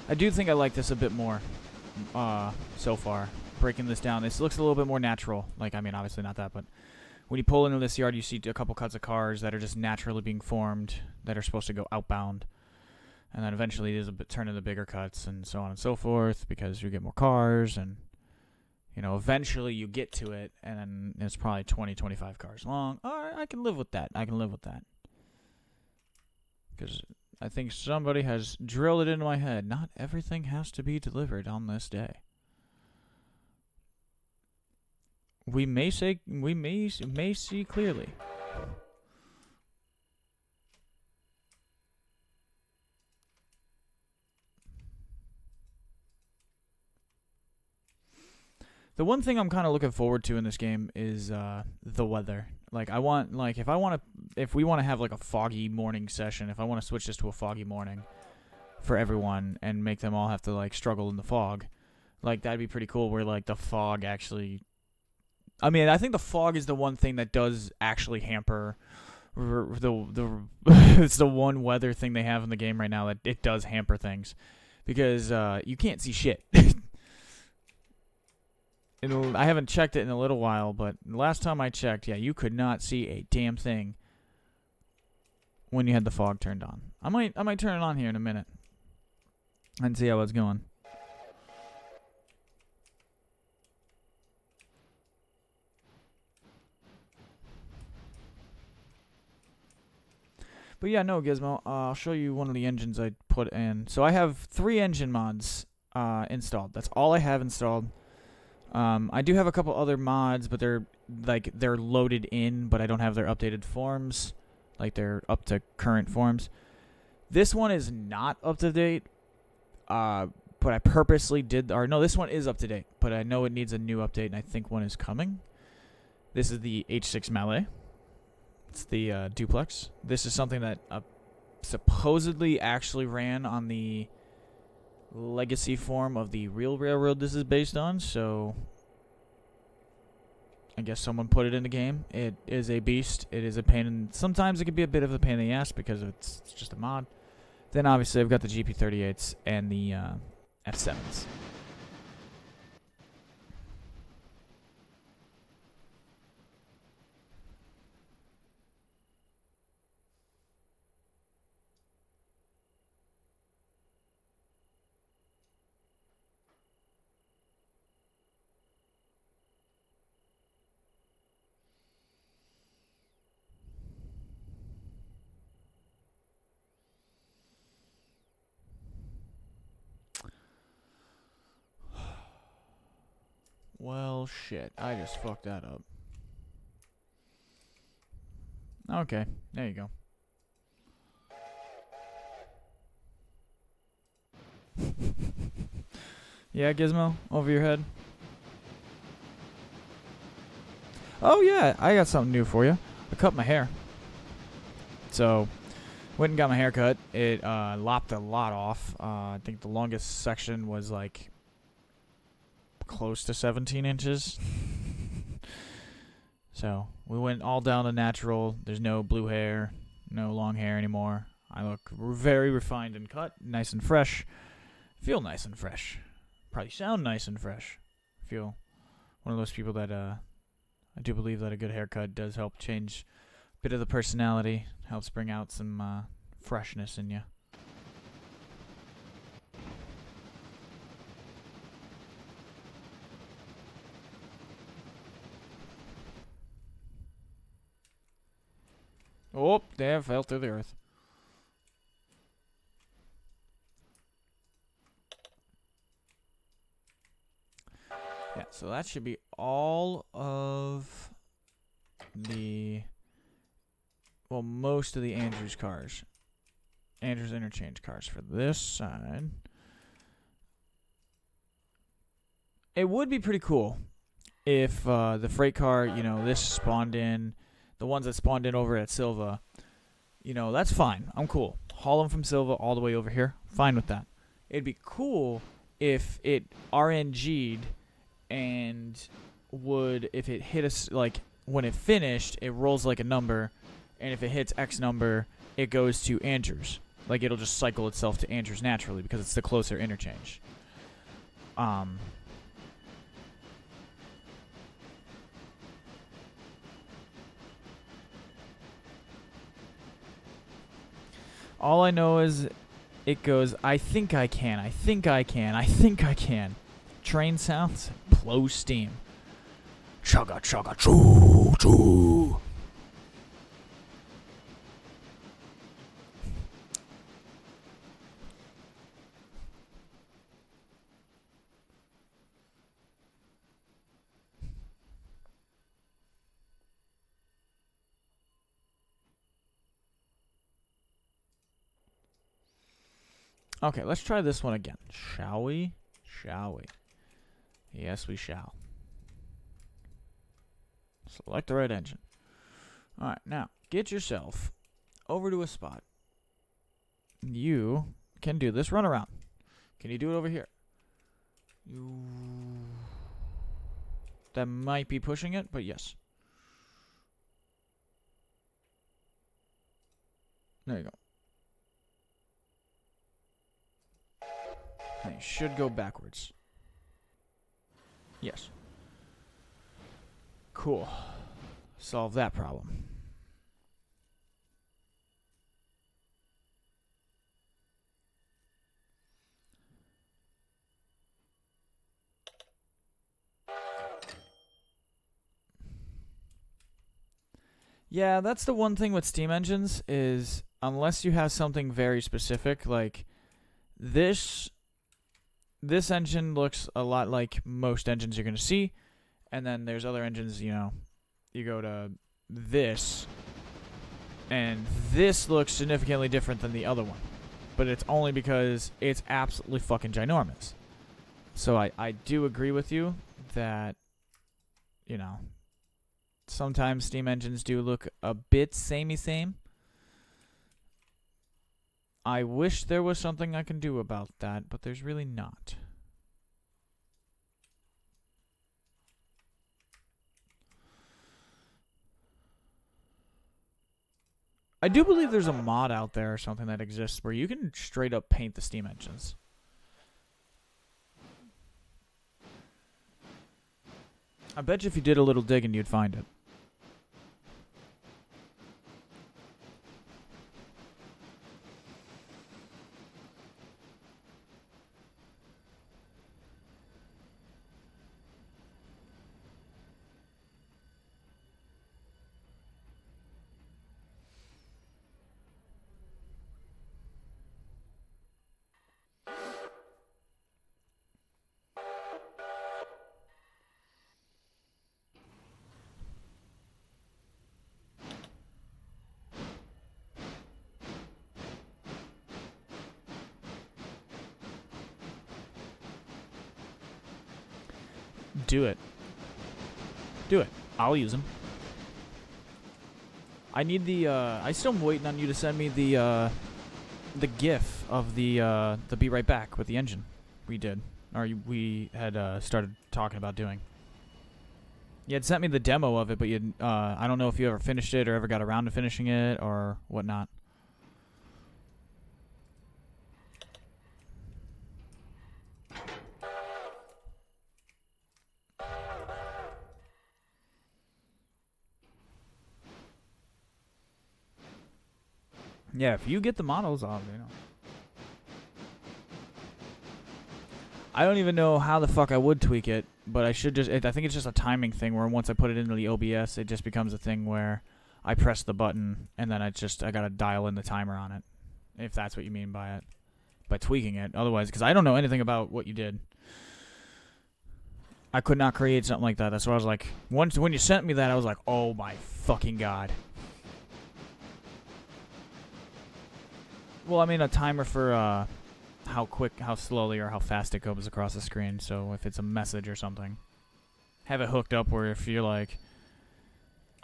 I do think I like this a bit more so far. Breaking this down, this looks a little bit more natural. Like, I mean, obviously not that, but when you pull into this yard, you see a couple cuts of cars that are just naturally being formed that are supposed to go outbound. And then eventually there's a turn into bigger cuts and so on and so forth because you get more cars and, you know, eventually you get to it and then it's probably 20, 25 cars long. All right, I can live with that. I can live with that. Because I think somebody has drilled it into my head. Not everything has to be delivered on this day. We may see clearly. The one thing I'm kind of looking forward to in this game is the weather. Like, I want, like, if we want to have like a foggy morning session, if I want to switch this to a foggy morning for everyone and make them all have to like struggle in the fog, like that'd be pretty cool. Where like the fog actually, I mean, I think the fog is the one thing that does actually hamper it's the one weather thing they have in the game right now that it does hamper things because you can't see shit. I haven't checked it in a little while, but last time I checked, yeah, you could not see a damn thing when you had the fog turned on. I might turn it on here in a minute and see how it's going. But yeah, no, Gizmo, I'll show you one of the engines I put in. So I have 3 engine mods installed. That's all I have installed. I do have a couple other mods, but they're loaded in, but I don't have their updated forms. Like, they're up to current forms. This one is not up to date, but I purposely did, or no, this one is up to date, but I know it needs a new update, and I think one is coming. This is the H6 Melee. It's the duplex. This is something that supposedly actually ran on the legacy form of the real railroad this is based on, so I guess someone put it in the game. It is a beast. It is a pain, and sometimes it can be a bit of a pain in the ass because it's just a mod. Then obviously I've got the GP38s and the F7s. Well, shit. I just fucked that up. Okay, there you go. Yeah, Gizmo, over your head. Oh yeah, I got something new for you. I cut my hair. So, went and got my hair cut. It lopped a lot off. I think the longest section was like close to 17 inches. So, we went all down to natural. There's no blue hair, no long hair anymore. I look very refined and cut, nice and fresh. Feel nice and fresh. Probably sound nice and fresh. Feel one of those people that I do believe that a good haircut does help change a bit of the personality, helps bring out some freshness in you. Oh, there, fell through the earth. Yeah, so that should be all of the, well, most of the Andrews cars. Andrews interchange cars for this side. It would be pretty cool if the freight car, this spawned in, the ones that spawned in over at Silva, that's fine. I'm cool. Haul them from Silva all the way over here. Fine with that. It'd be cool if it RNG'd and if it hit us, like, when it finished, it rolls like a number, and if it hits X number, it goes to Andrews. Like, it'll just cycle itself to Andrews naturally because it's the closer interchange. All I know is it goes, I think I can, I think I can, I think I can. Train sounds, blow steam. Chugga chugga choo choo. Okay, let's try this one again. Shall we? Shall we? Yes, we shall. Select the right engine. Alright, now, get yourself over to a spot. You can do this run around. Can you do it over here? That might be pushing it, but yes. There you go. Now you should go backwards. Yes. Cool. Solve that problem. Yeah, that's the one thing with steam engines is unless you have something very specific, like this engine looks a lot like most engines you're going to see, and then there's other engines, you go to this, and this looks significantly different than the other one, but it's only because it's absolutely fucking ginormous. So I do agree with you that, sometimes steam engines do look a bit samey same. I wish there was something I can do about that, but there's really not. I do believe there's a mod out there or something that exists where you can straight up paint the Steam engines. I bet you if you did a little digging, you'd find it. Do it. Do it. I'll use them. I need the, I still am waiting on you to send me the GIF of the Be Right Back with the engine we did. Or we had, started talking about doing. You had sent me the demo of it, but you, I don't know if you ever finished it or ever got around to finishing it or whatnot. Yeah, if you get the models off, you know. I don't even know how the fuck I would tweak it, but I should just, I think it's just a timing thing where once I put it into the OBS, it just becomes a thing where I press the button and then I gotta dial in the timer on it. If that's what you mean by it. By tweaking it. Otherwise, because I don't know anything about what you did. I could not create something like that. That's why I was like, when you sent me that, I was like, oh my fucking god. Well, I mean, a timer for how quick, how slowly, or how fast it goes across the screen. So if it's a message or something, have it hooked up where if you're like,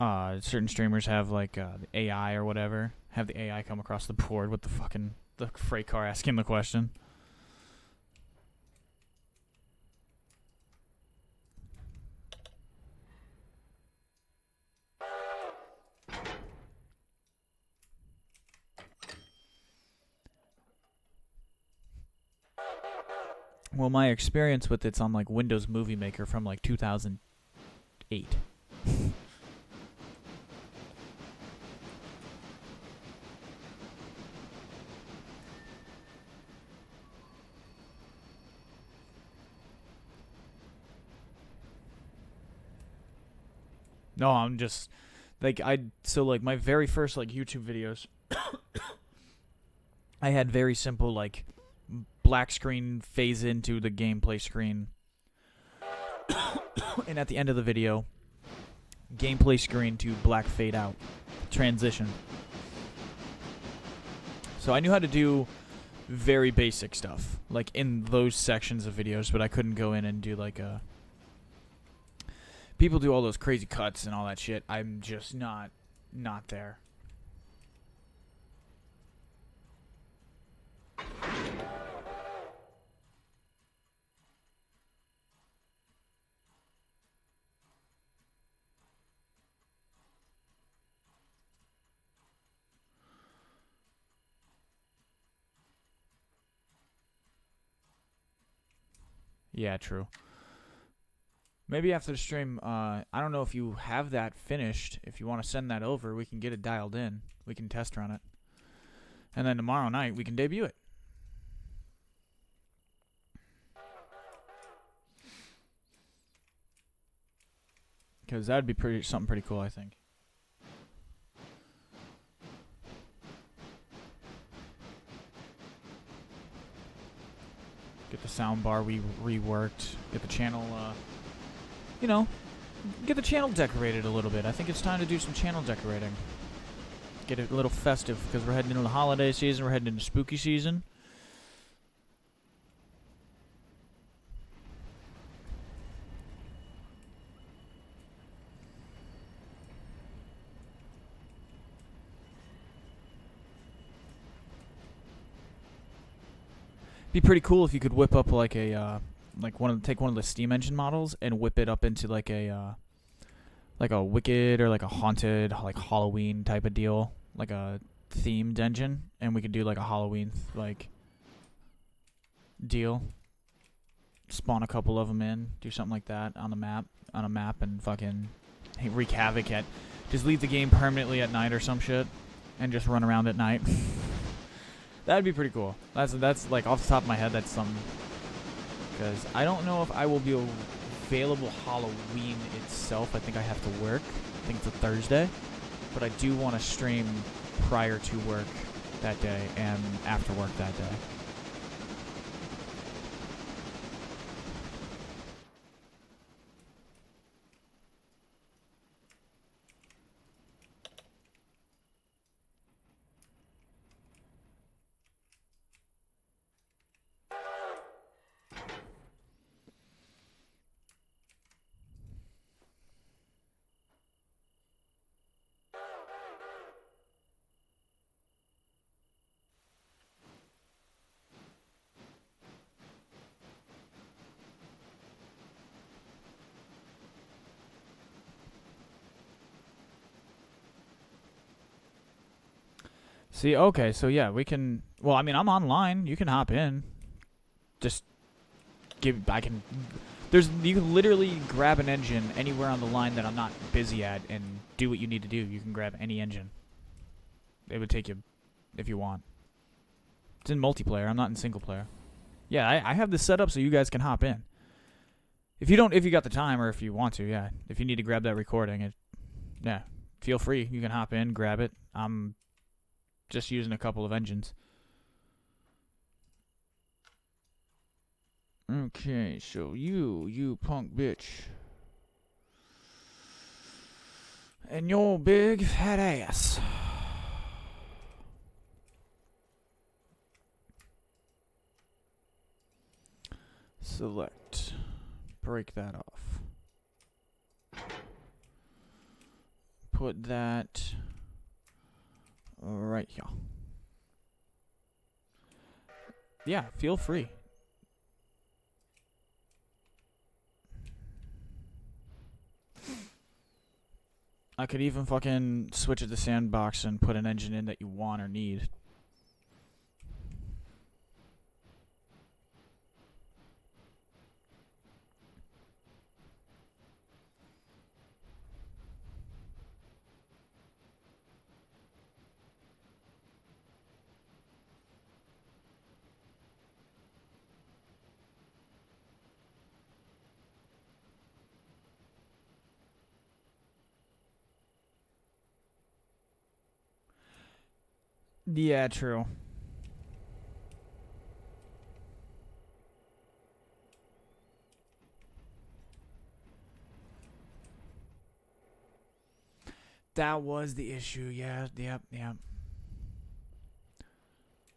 certain streamers have like the AI or whatever, have the AI come across the board with the freight car asking the question. Well, my experience with it's on like Windows Movie Maker from like 2008. No, I'm just like so like my very first like YouTube videos I had very simple like black screen phase into the gameplay screen. And at the end of the video, gameplay screen to black fade out transition. So I knew how to do very basic stuff like in those sections of videos, but I couldn't go in and do like a people do all those crazy cuts and all that shit. I'm just not there. Yeah, true. Maybe after the stream, I don't know if you have that finished. If you want to send that over, we can get it dialed in. We can test run it. And then tomorrow night, we can debut it. Because that would be something pretty cool, I think. Get the soundbar reworked. Get the channel, you know, get the channel decorated a little bit. I think it's time to do some channel decorating. Get it a little festive because we're heading into the holiday season. We're heading into spooky season. Be pretty cool if you could whip up like a take one of the steam engine models and whip it up into like a wicked or like a haunted like Halloween type of deal, like a themed engine, and we could do like a Halloween like deal. Spawn a couple of them in, do something like that on a map, and fucking wreak havoc at. Just leave the game permanently at night or some shit, and just run around at night. That'd be pretty cool. That's like off the top of my head. That's something, because I don't know if I will be available Halloween itself. I think I have to work. I think it's a Thursday, but I do want to stream prior to work that day and after work that day. See, okay, so yeah, we can. Well, I mean, I'm online. You can hop in. Just I can. You can literally grab an engine anywhere on the line that I'm not busy at and do what you need to do. You can grab any engine. It would take you, if you want. It's in multiplayer. I'm not in single player. Yeah, I have this set up so you guys can hop in. If you got the time or if you want to, yeah. If you need to grab that recording, yeah, feel free. You can hop in, grab it. I'm just using a couple of engines. Okay, so you punk bitch. And your big fat ass. Select. Break that off. Put that right here. Yeah, feel free. I could even fucking switch at the sandbox and put an engine in that you want or need. Yeah, true. That was the issue, yeah, yep.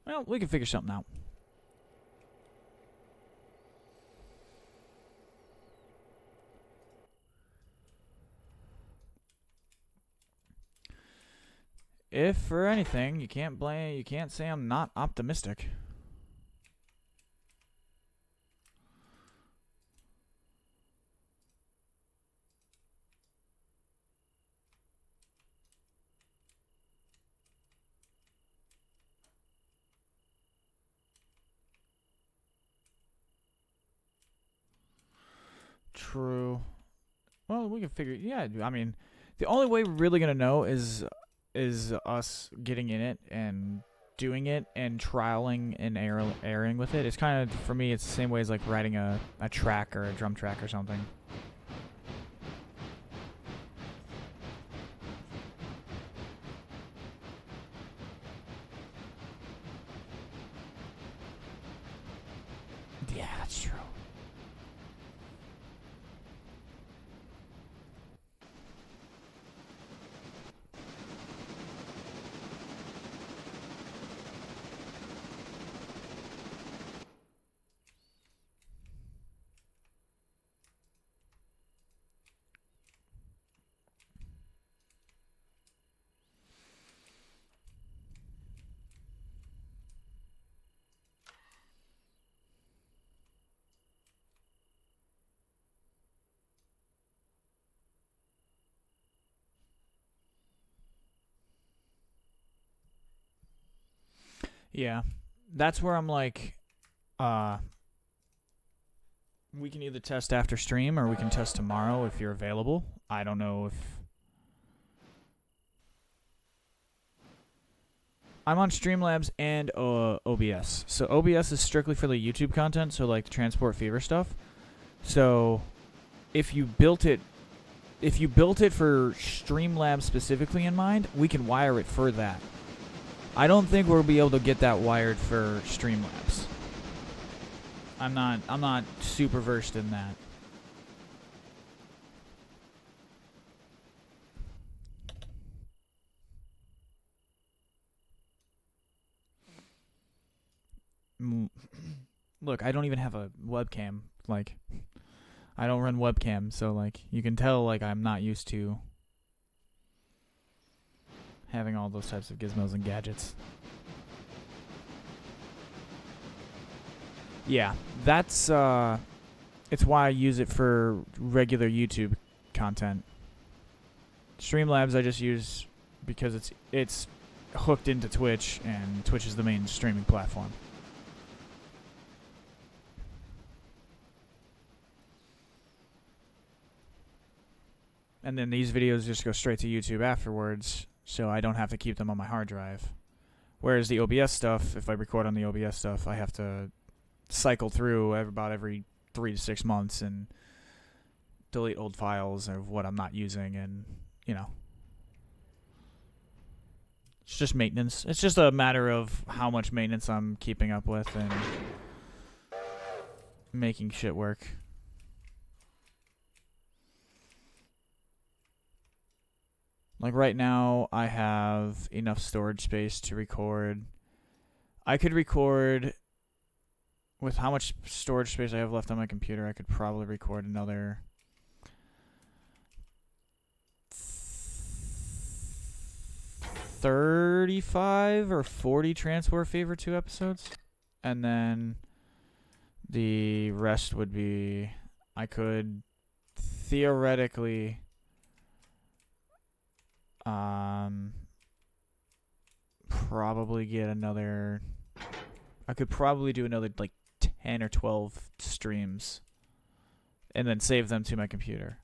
Well, we can figure something out. If for anything, you can't say I'm not optimistic. True. Well, we can figure. Yeah, I mean, the only way we're really gonna know is us getting in it and doing it and trialing and airing with it. It's kind of, for me, it's the same way as like writing a track or a drum track or something. Yeah, that's true. Yeah. That's where I'm like, we can either test after stream or we can test tomorrow if you're available. I don't know if... I'm on Streamlabs and OBS. So OBS is strictly for the YouTube content, so like the Transport Fever stuff. So if you built it for Streamlabs specifically in mind, we can wire it for that. I don't think we'll be able to get that wired for Streamlabs. I'm not super versed in that. Look, I don't even have a webcam. Like, I don't run webcam, so like you can tell like I'm not used to having all those types of gizmos and gadgets. Yeah, that's it's why I use it for regular YouTube content. Streamlabs I just use because it's hooked into Twitch, and Twitch is the main streaming platform. And then these videos just go straight to YouTube afterwards, so I don't have to keep them on my hard drive. Whereas the OBS stuff, if I record on the OBS stuff, I have to cycle through about every 3 to 6 months and delete old files of what I'm not using, and, you know. It's just maintenance. It's just a matter of how much maintenance I'm keeping up with and making shit work. Like right now, I have enough storage space to record. I could record, with how much storage space I have left on my computer, I could probably record another 35 or 40 Transport Fever 2 episodes. And then the rest would be, I could theoretically probably get another, I could probably do another like 10 or 12 streams and then save them to my computer.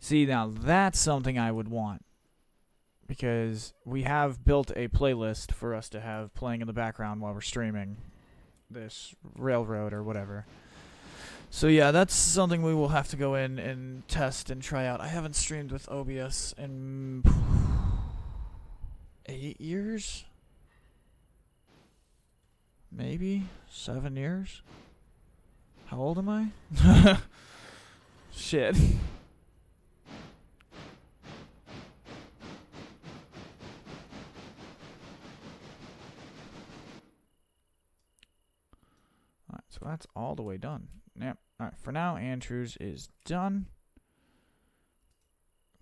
See, now that's something I would want, because we have built a playlist for us to have playing in the background while we're streaming this railroad or whatever. So yeah, that's something we will have to go in and test and try out. I haven't streamed with OBS in 8 years? Maybe 7 years? How old am I? Shit. Alright, so that's all the way done. Yep. Alright, for now, Andrews is done.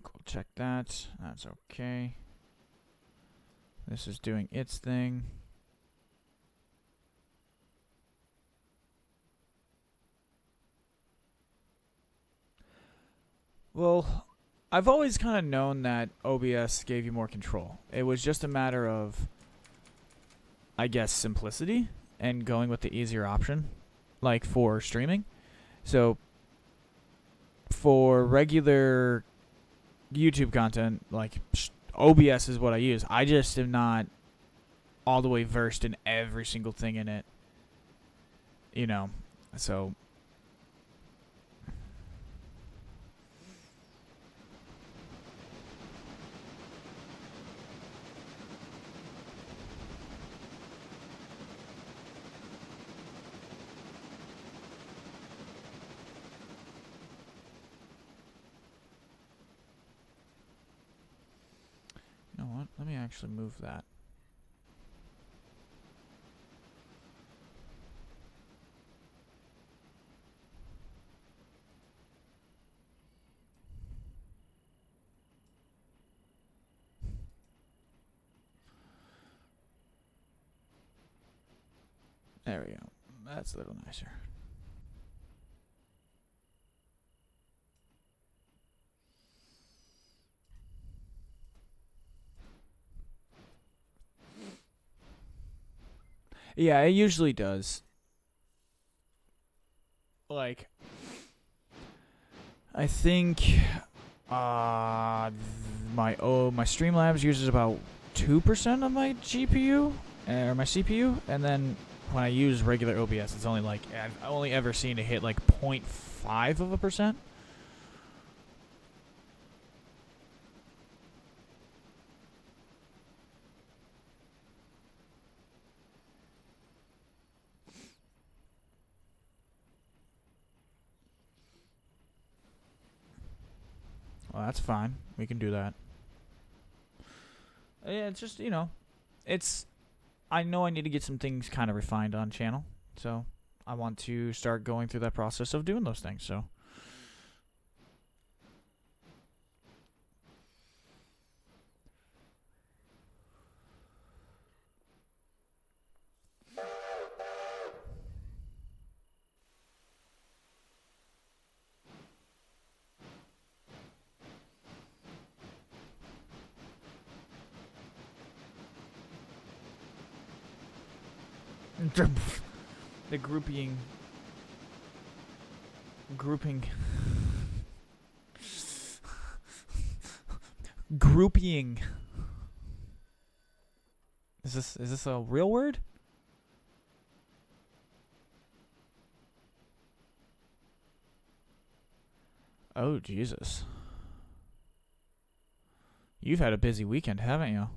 Cool, check that. That's okay. This is doing its thing. Well, I've always kind of known that OBS gave you more control. It was just a matter of, I guess, simplicity and going with the easier option, like for streaming. So for regular YouTube content, like OBS is what I use. I just am not all the way versed in every single thing in it, you know. So you know what? Let me actually move that. There we go. That's a little nicer. Yeah, it usually does. Like, I think my Streamlabs uses about 2% of my GPU or my CPU, and then when I use regular OBS, it's only like I've only ever seen it hit like 0.5%. Well, that's fine. We can do that. Yeah, it's just, it's. I know I need to get some things kind of refined on channel, so I want to start going through that process of doing those things. So. The grouping. Grouping. Grouping. Is this a real word? Oh, Jesus. You've had a busy weekend, haven't you?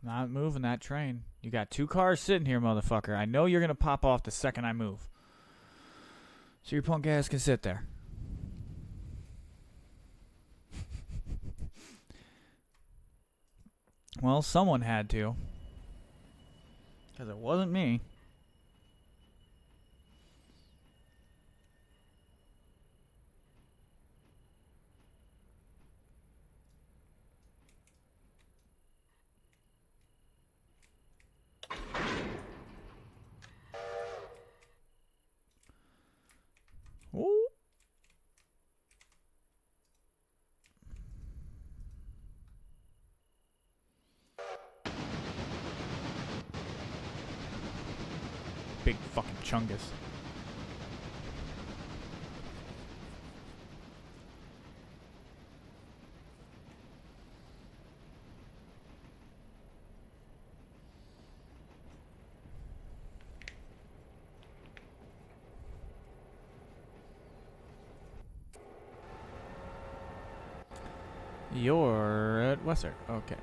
I'm not moving that train. You got 2 cars sitting here, motherfucker. I know you're going to pop off the second I move. So your punk ass can sit there. Well, someone had to. Because it wasn't me. Ooh. Big fucking chungus. You're at Wesser. Okay.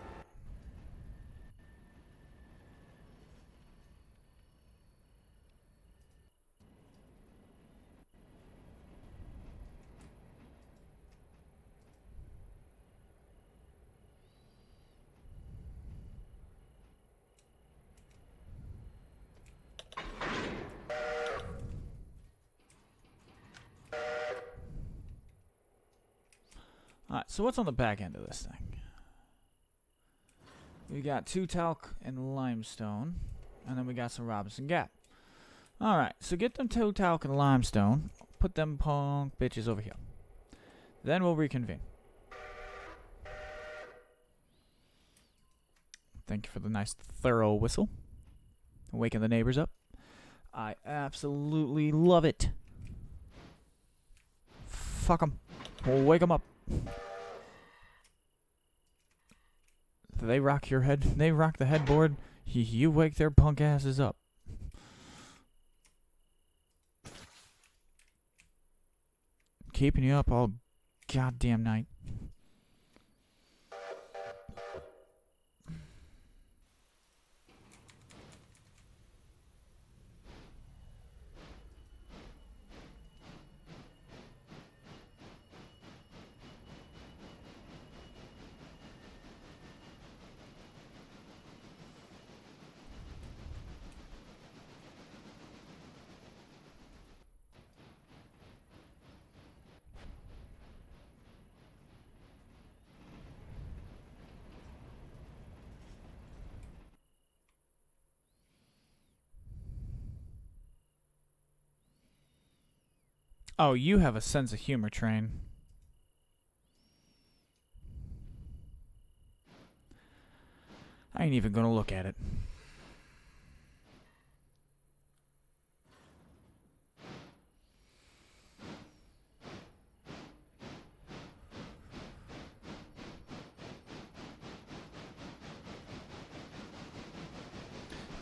Alright, so what's on the back end of this thing? We got 2 talc and limestone, and then we got some Robinson Gap. Alright, so get them 2 talc and limestone, put them punk bitches over here. Then we'll reconvene. Thank you for the nice thorough whistle. Waking the neighbors up. I absolutely love it. Fuck them. We'll wake them up. They rock your head. They rock the headboard. You wake their punk asses up. Keeping you up all goddamn night. Oh, you have a sense of humor, Train. I ain't even gonna look at it.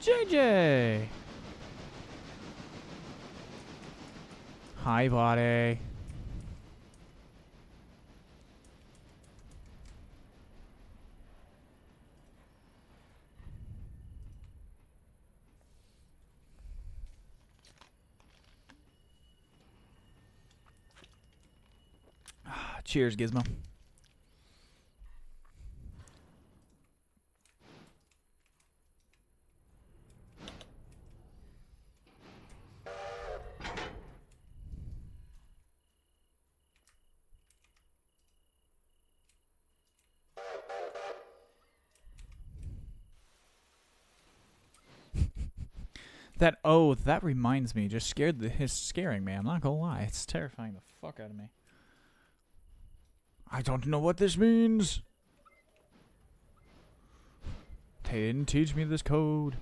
JJ! Hi, buddy. Cheers, Gizmo. That reminds me. Just it's scaring me. I'm not gonna lie. It's terrifying the fuck out of me. I don't know what this means. They didn't teach me this code.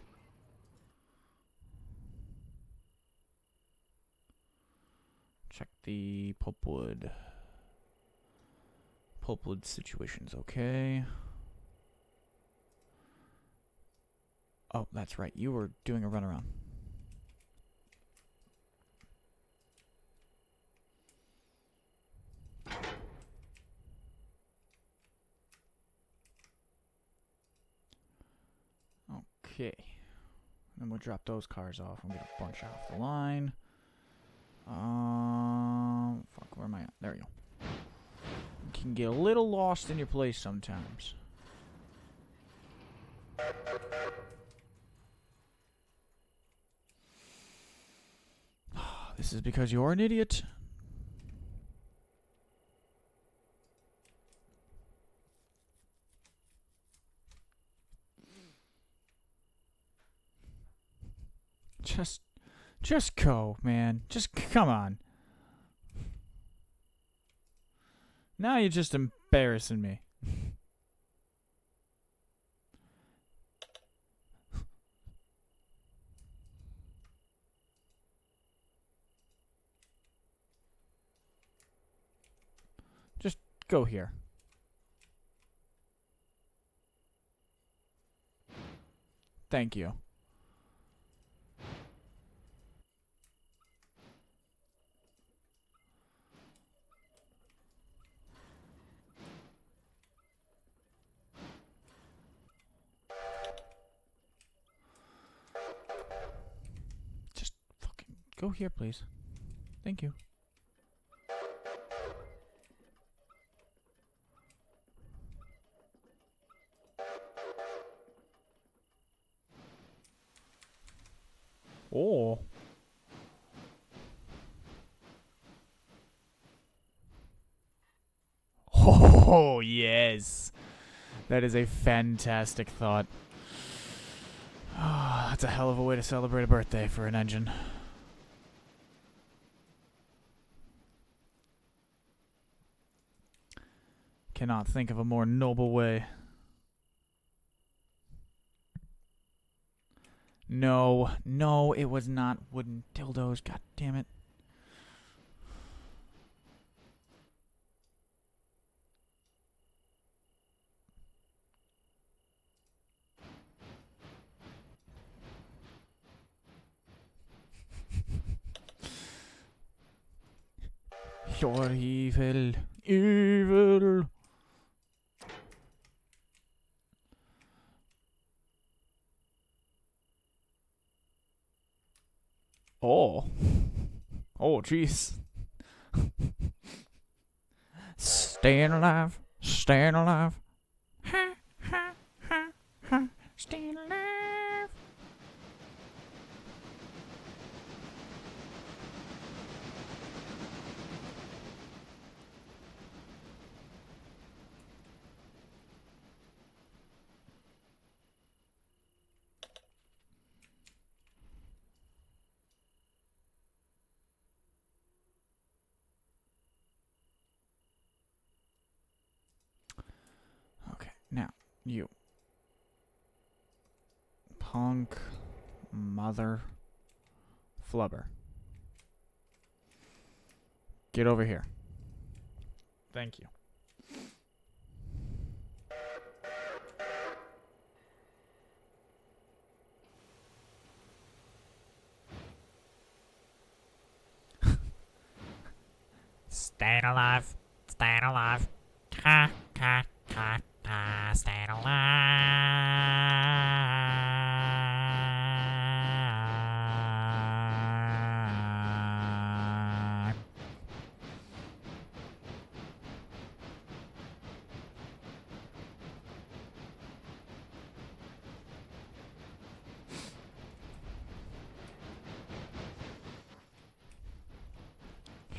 Check the pulpwood. Pulpwood situation's okay. Oh, that's right. You were doing a runaround. Okay. Then we'll drop those cars off and get a bunch off the line. Fuck, where am I at? There you go. You can get a little lost in your place sometimes. This is because you're an idiot. Just go, man. Just come on. Now you're just embarrassing me. Just go here. Thank you. Just fucking go here, please. Thank you. Oh. Oh, yes. That is a fantastic thought. Oh, that's a hell of a way to celebrate a birthday for an engine. Cannot think of a more noble way. No, no, it was not wooden dildos. God damn it. You're evil. Evil. Oh. Oh, jeez. Staying alive. Staying alive. Ha, ha, ha, ha. Staying alive. Okay, now, you. Punk mother flubber. Get over here. Thank you. Staying alive. Staying alive. Ha, ha, ha, ha. Staying alive.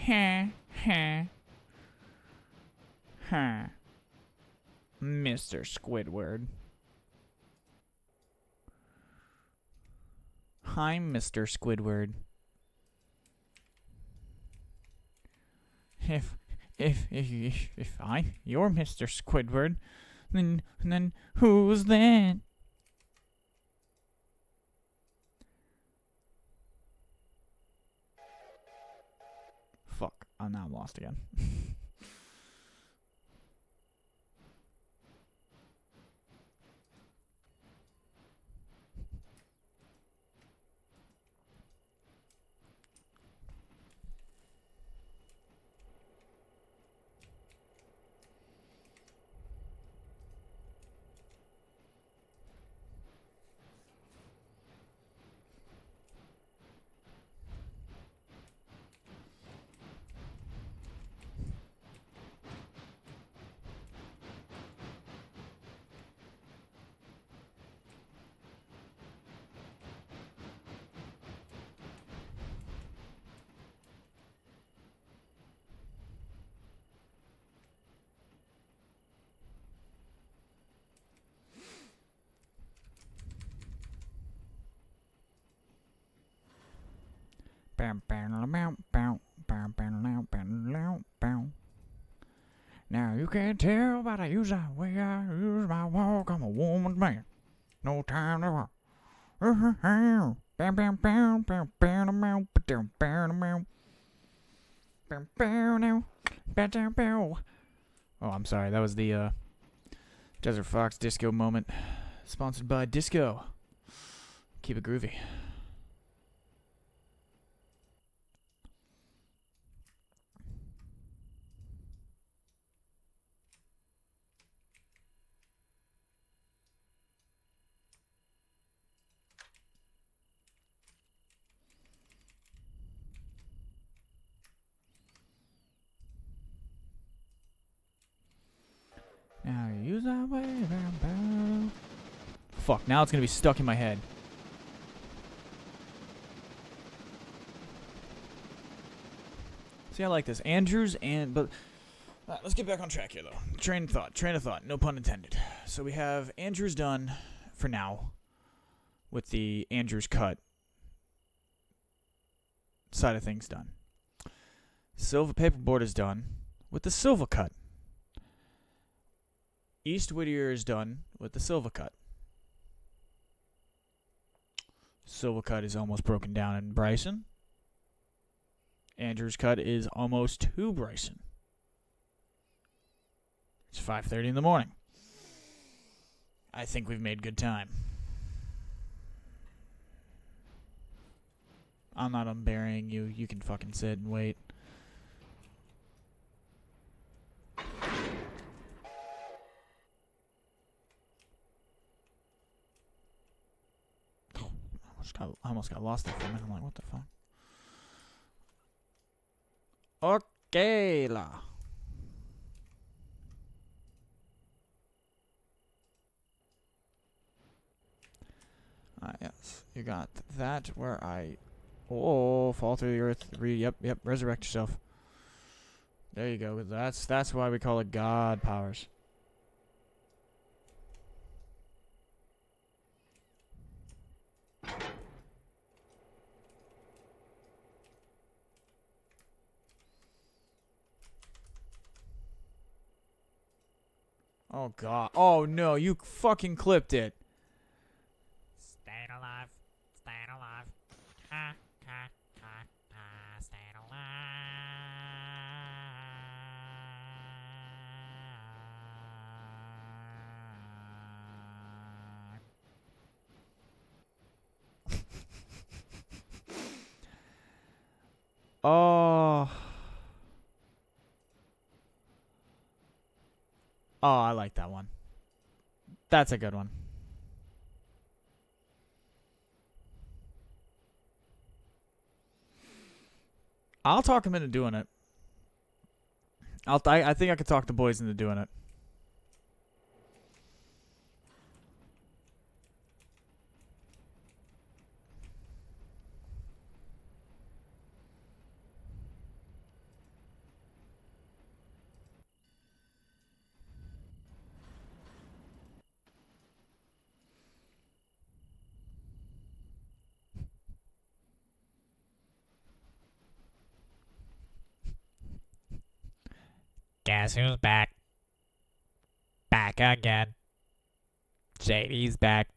Ha, ha. Ha. Mr. Squidward. I'm Mr. Squidward. If you're Mr. Squidward, then who's that? Fuck, I'm now lost again. Now you can't tell, but I use that way I use my walk. I'm a woman's man. No time to walk. Oh, I'm sorry. That was the Desert Fox disco moment. Sponsored by Disco. Keep it groovy. Now use that way. Fuck, now it's gonna be stuck in my head. See, I like this. Andrews but let's get back on track here, though. Train of thought, no pun intended. So we have Andrews done for now with the Andrews cut side of things done. Silva paperboard is done with the Silva cut. East Whittier is done with the Silva cut. Silva cut is almost broken down in Bryson. Andrew's cut is almost to Bryson. It's 5:30 in the morning. I think we've made good time. I'm not unburying you. You can fucking sit and wait. I almost got lost there for a minute. I'm like, what the fuck? Okay, la. Yes. You got that where I... Oh, fall through the earth. Yep. Resurrect yourself. There you go. That's why we call it God powers. Oh, God. Oh, no. You fucking clipped it. Staying alive. Staying alive. Ha, ha, ha, ha. Staying alive. Oh. Oh, I like that one. That's a good one. I'll talk him into doing it. I think I could talk the boys into doing it. Guess who's back? Back again. JD's back.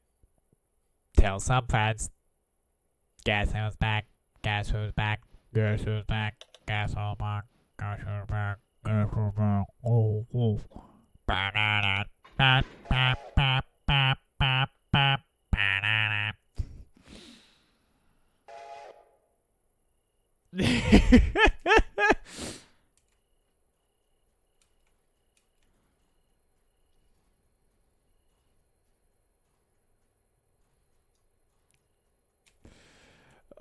Tell some friends. Guess who's back? Guess who's back? Guess who's back? Guess who's back? Guess who's back? Guess who's back? Oh, oh. Banana. Ba, ba, ba, ba, ba, ba, banana.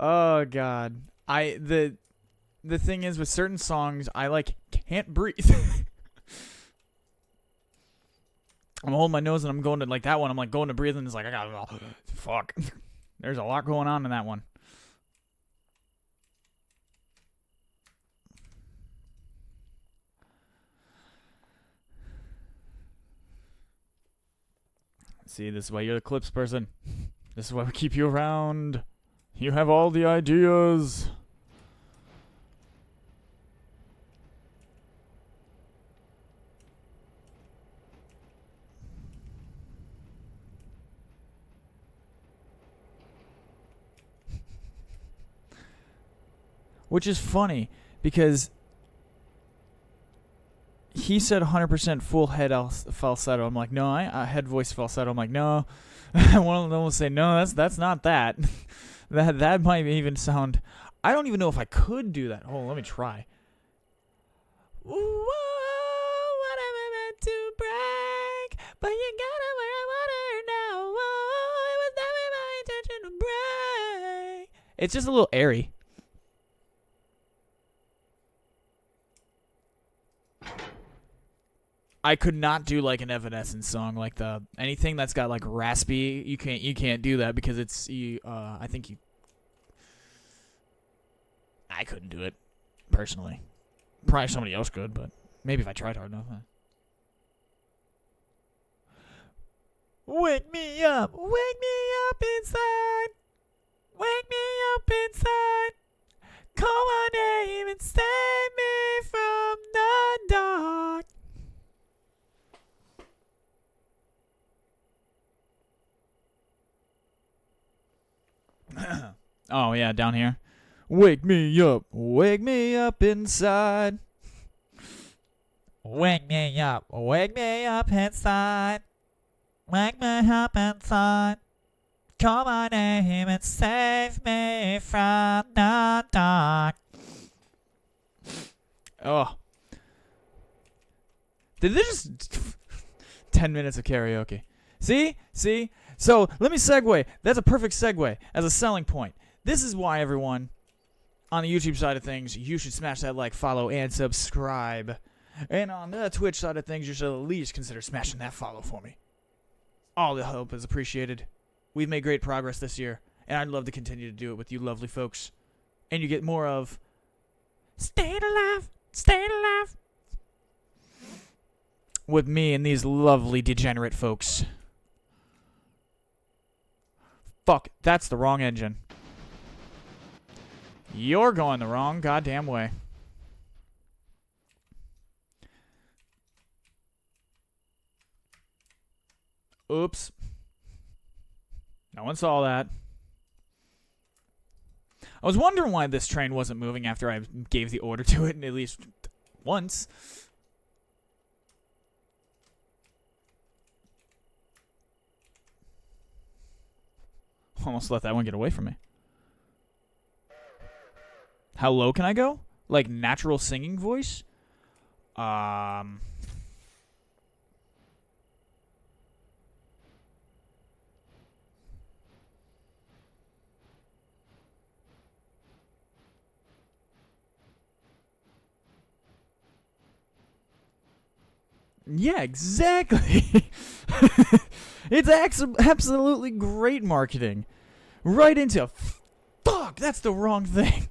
Oh, God. The thing is, with certain songs, I like can't breathe. I'm holding my nose and I'm going to like that one. I'm like going to breathe and it's like I got fuck. There's a lot going on in that one. See, this is why you're the clips person. This is why we keep you around. You have all the ideas. Which is funny because he said 100% full head falsetto. I'm like, no, I head voice falsetto. I'm like, no. One of them will say, no, that's not that. that might even sound. I don't even know if I could do that. Hold on, let me try. Whoa, what am I meant to brag? But you gotta wear water now. Whoa, it was never my intention to brag. It's just a little airy. I could not do like an Evanescence song, like anything that's got like raspy. You can't do that because it's I think I couldn't do it personally. Probably somebody else could, but maybe if I tried hard enough. Wake me up inside. Wake me up inside. Call my name and save me from the dark. Oh, yeah, down here. Wake me up inside. Wake me up inside. Wake me up inside. Call my name and save me from the dark. Oh. Did they just 10 minutes of karaoke? See? So, let me segue. That's a perfect segue as a selling point. This is why, everyone, on the YouTube side of things, you should smash that like, follow, and subscribe. And on the Twitch side of things, you should at least consider smashing that follow for me. All the help is appreciated. We've made great progress this year, and I'd love to continue to do it with you lovely folks. And you get more of Staying Alive with me and these lovely degenerate folks. Fuck, that's the wrong engine. You're going the wrong goddamn way. Oops. No one saw that. I was wondering why this train wasn't moving after I gave the order to it, and at least once. Almost let that one get away from me. How low can I go? Like natural singing voice? Yeah, exactly. It's absolutely great marketing. Right into... Fuck, that's the wrong thing.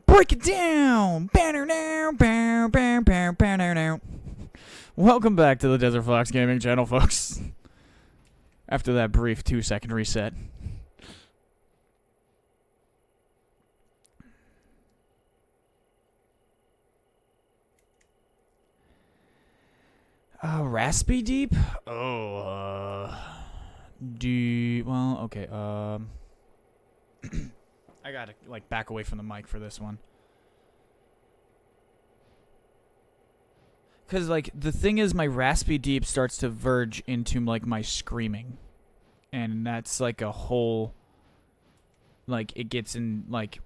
Break it down. Banner now. Banner now. Welcome back to the Desert Fox Gaming channel, folks. After that brief 2-second reset. Raspy deep? Oh, well, okay, I gotta, like, back away from the mic for this one. Because, like, the thing is my raspy deep starts to verge into, like, my screaming. And that's, like, a whole, like, it gets in, like,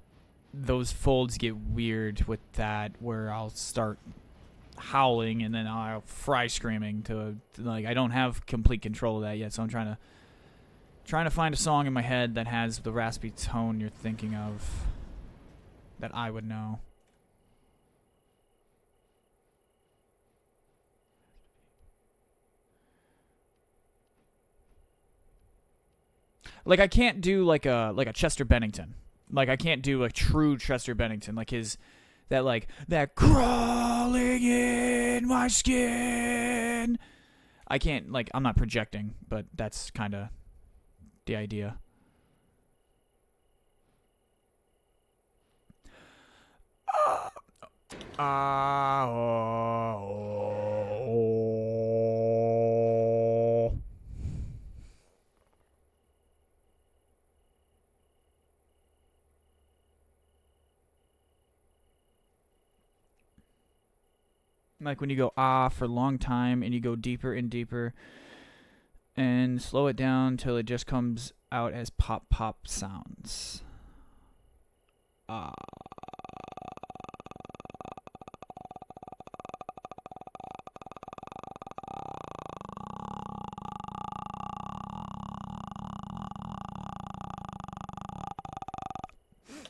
those folds get weird with that, where I'll start howling and then I'll fry screaming to like, I don't have complete control of that yet, so I'm trying to find a song in my head that has the raspy tone you're thinking of that I would know. Like, I can't do like a Chester Bennington. Like, I can't do like true Chester Bennington, like his that crawling in my skin. I can't, like, I'm not projecting, but that's kind of the idea. Like when you go for a long time and you go deeper and deeper and slow it down till it just comes out as pop sounds.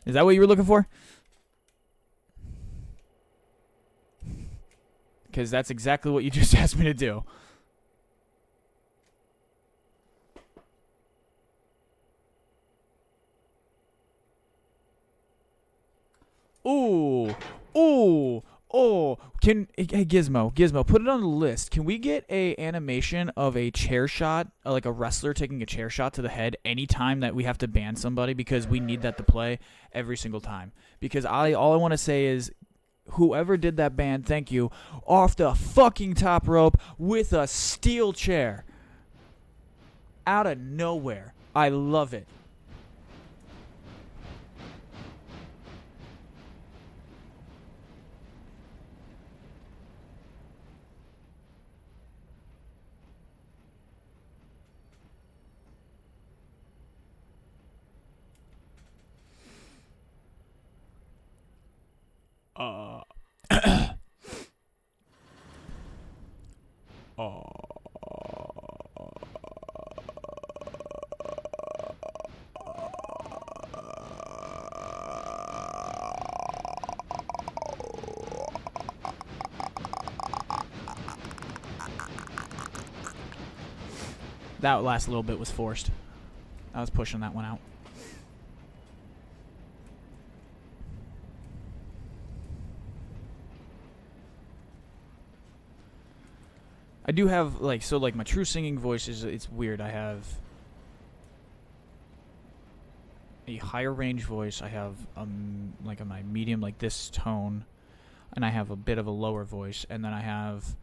Is that what you were looking for? Because that's exactly what you just asked me to do. Ooh. Hey, Gizmo, put it on the list. Can we get a animation of a chair shot, like a wrestler taking a chair shot to the head anytime that we have to ban somebody, because we need that to play every single time. Because all I want to say is, whoever did that ban, thank you, off the fucking top rope with a steel chair. Out of nowhere. I love it. That last little bit was forced. I was pushing that one out. I do have, like, so, like, my true singing voice is, it's weird. I have a higher range voice. I have, like, my medium, like this tone. And I have a bit of a lower voice. And then I have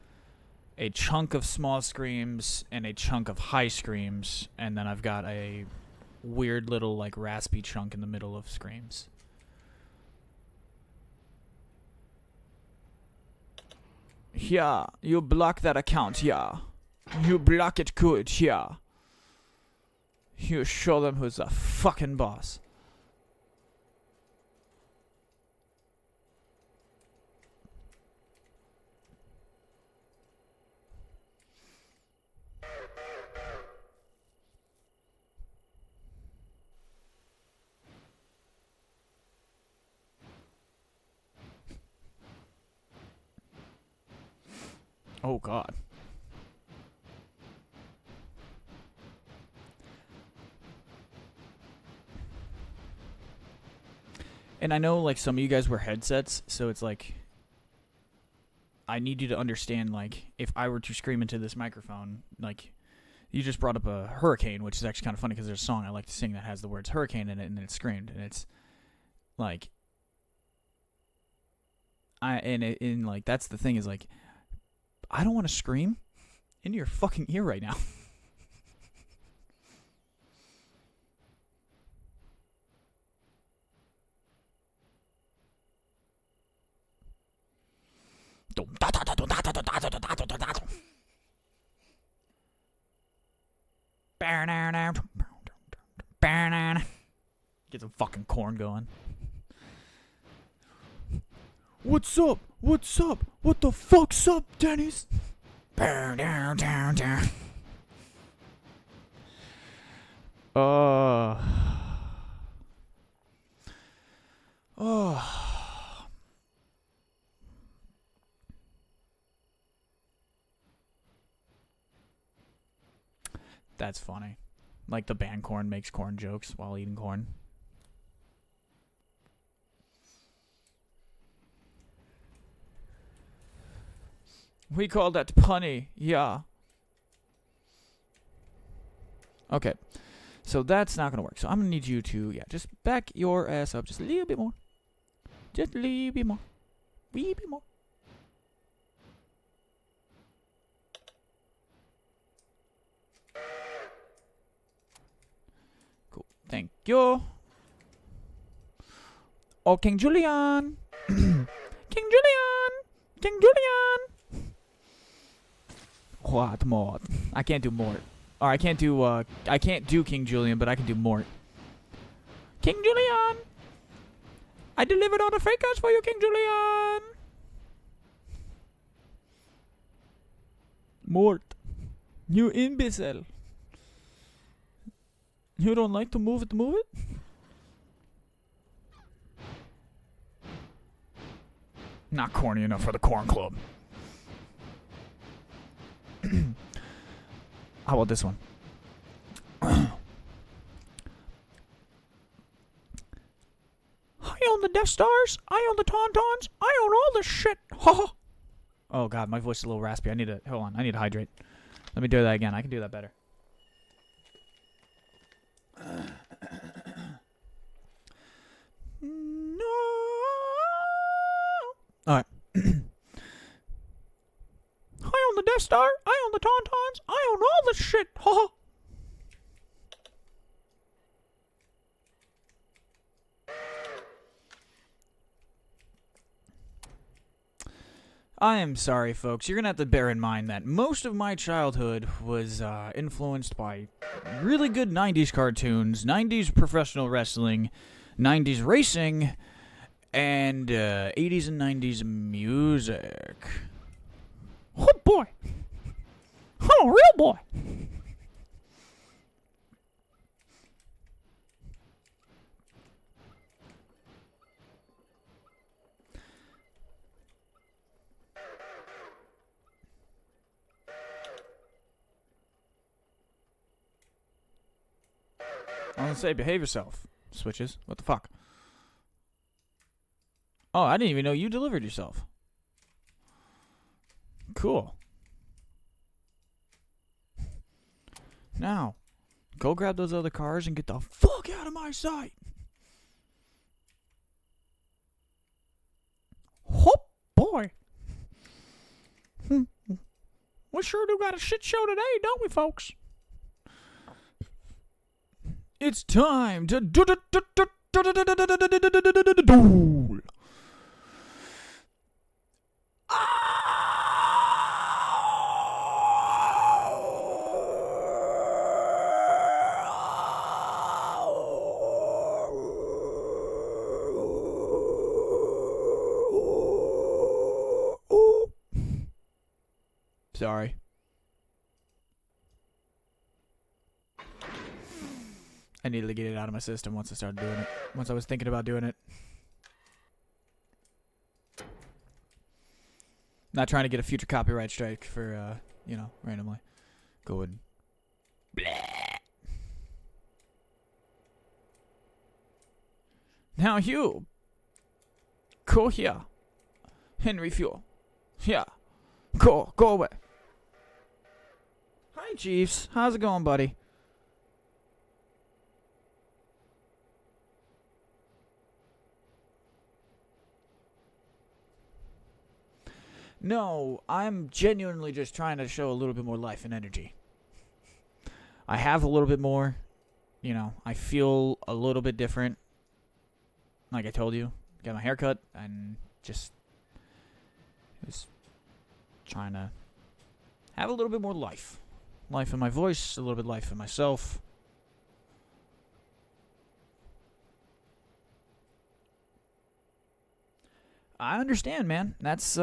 a chunk of small screams and a chunk of high screams. And then I've got a weird little, like, raspy chunk in the middle of screams. Yeah, you block that account, yeah. You block it good, yeah. You show them who's the fucking boss. Oh, God. And I know, like, some of you guys wear headsets, so it's like, I need you to understand, like, if I were to scream into this microphone, like, you just brought up a hurricane, which is actually kind of funny because there's a song I like to sing that has the words hurricane in it, and then it's screamed, and it's, like, like, that's the thing is, like, I don't want to scream into your fucking ear right now. Get some fucking corn going. What's up? What's up? What the fuck's up, Denny's? That's funny. Like the band Corn makes corn jokes while eating corn. We call that punny, yeah. Okay. So that's not gonna work. So I'm gonna need you to, yeah, just back your ass up just a little bit more. Just a little bit more. Wee bit more. Cool. Thank you. Oh, King Julian. King Julian. King Julian. What Mort? I can't do Mort. Or I can't do King Julian, but I can do Mort. King Julian! I delivered all the fakers for you, King Julian! Mort. You imbecile. You don't like to move it, move it? Not corny enough for the Corn Club. How about this one? I own the Death Stars. I own the Tauntauns. I own all this shit. Oh god, my voice is a little raspy. I need to hold on. I need to hydrate. Let me do that again. I can do that better. No. All right. I own the Death Star. I own the Tauntauns. I own all this shit. Ha I am sorry, folks. You're going to have to bear in mind that most of my childhood was influenced by really good 90s cartoons, 90s professional wrestling, 90s racing, and 80s and 90s music. Oh boy. Oh, real boy. I was gonna say, behave yourself. Switches. What the fuck? Oh, I didn't even know you delivered yourself. Cool. Now, go grab those other cars and get the fuck out of my sight. Oh boy. We sure do got a shit show today, don't we, folks? It's time to duel. Sorry. I needed to get it out of my system once I started doing it. Once I was thinking about doing it. Not trying to get a future copyright strike for, randomly going. Bleh. Now you. Go here. Henry Fuel. Yeah. Go away. Hi, Chiefs. How's it going, buddy? No, I'm genuinely just trying to show a little bit more life and energy. I have a little bit more. I feel a little bit different. Like I told you, got my hair cut and just was trying to have a little bit more life. Life in my voice, a little bit life in myself. I understand, man. That's,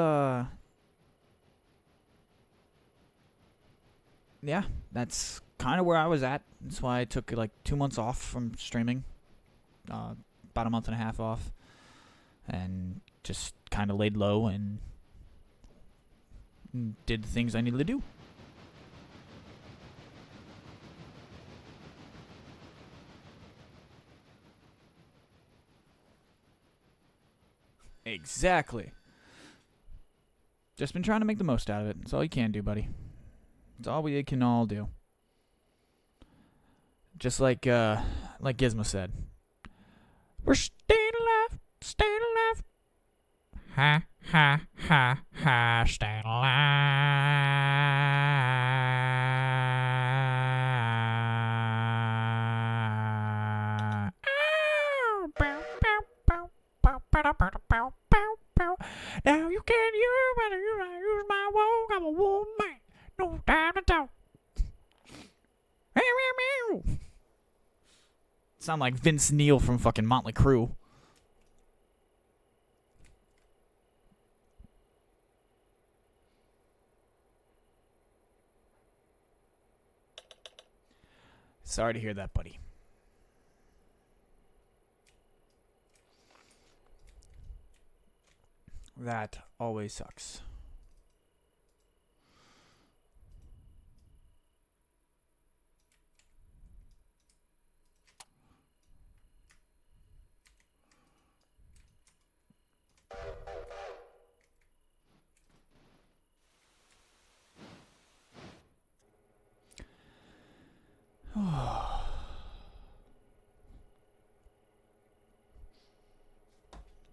yeah, that's kind of where I was at. That's why I took, 2 months off from streaming. About a month and a half off. And just kind of laid low and did the things I needed to do. Exactly. Just been trying to make the most out of it. That's all you can do, buddy. It's all we can all do. Just like Gizmo said. We're staying alive, staying alive. Ha, ha, ha, ha, staying alive. Ow, bow, bow, bow, bow, bow, bow, bow, bow, bow. Now you can use my walk. I'm a woman. No time to talk. Meow, meow, meow. Sound like Vince Neil from fucking Motley Crue. Sorry to hear that, buddy. That always sucks.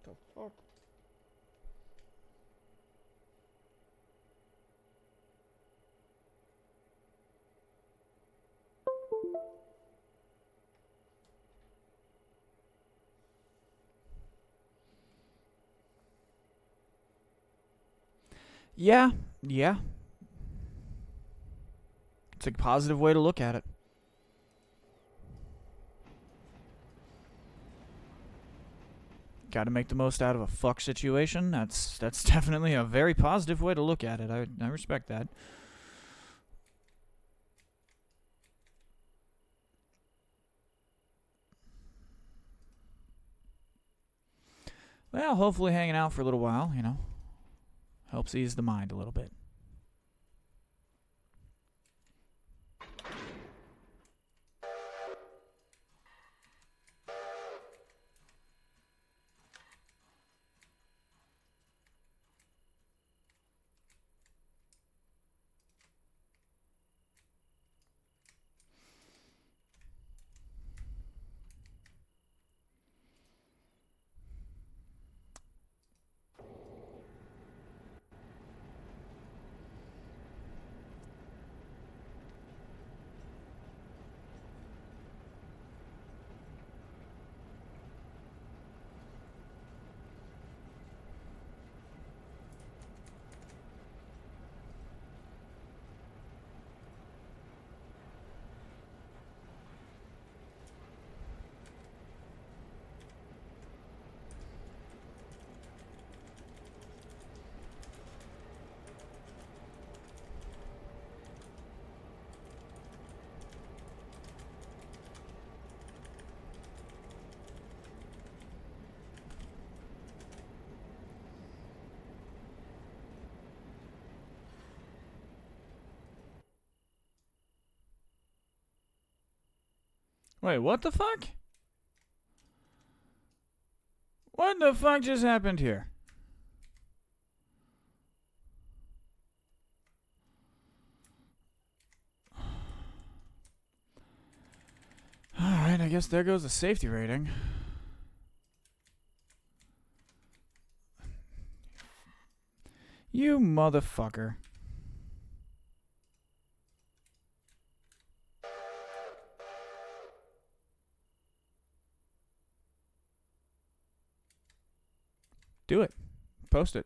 The fuck? Yeah, yeah. It's a positive way to look at it. Got to make the most out of a fuck situation. That's definitely a very positive way to look at it. I respect that. Well, hopefully hanging out for a little while, helps ease the mind a little bit. Wait, what the fuck? What the fuck just happened here? Alright, I guess there goes the safety rating. You motherfucker. Do it. Post it.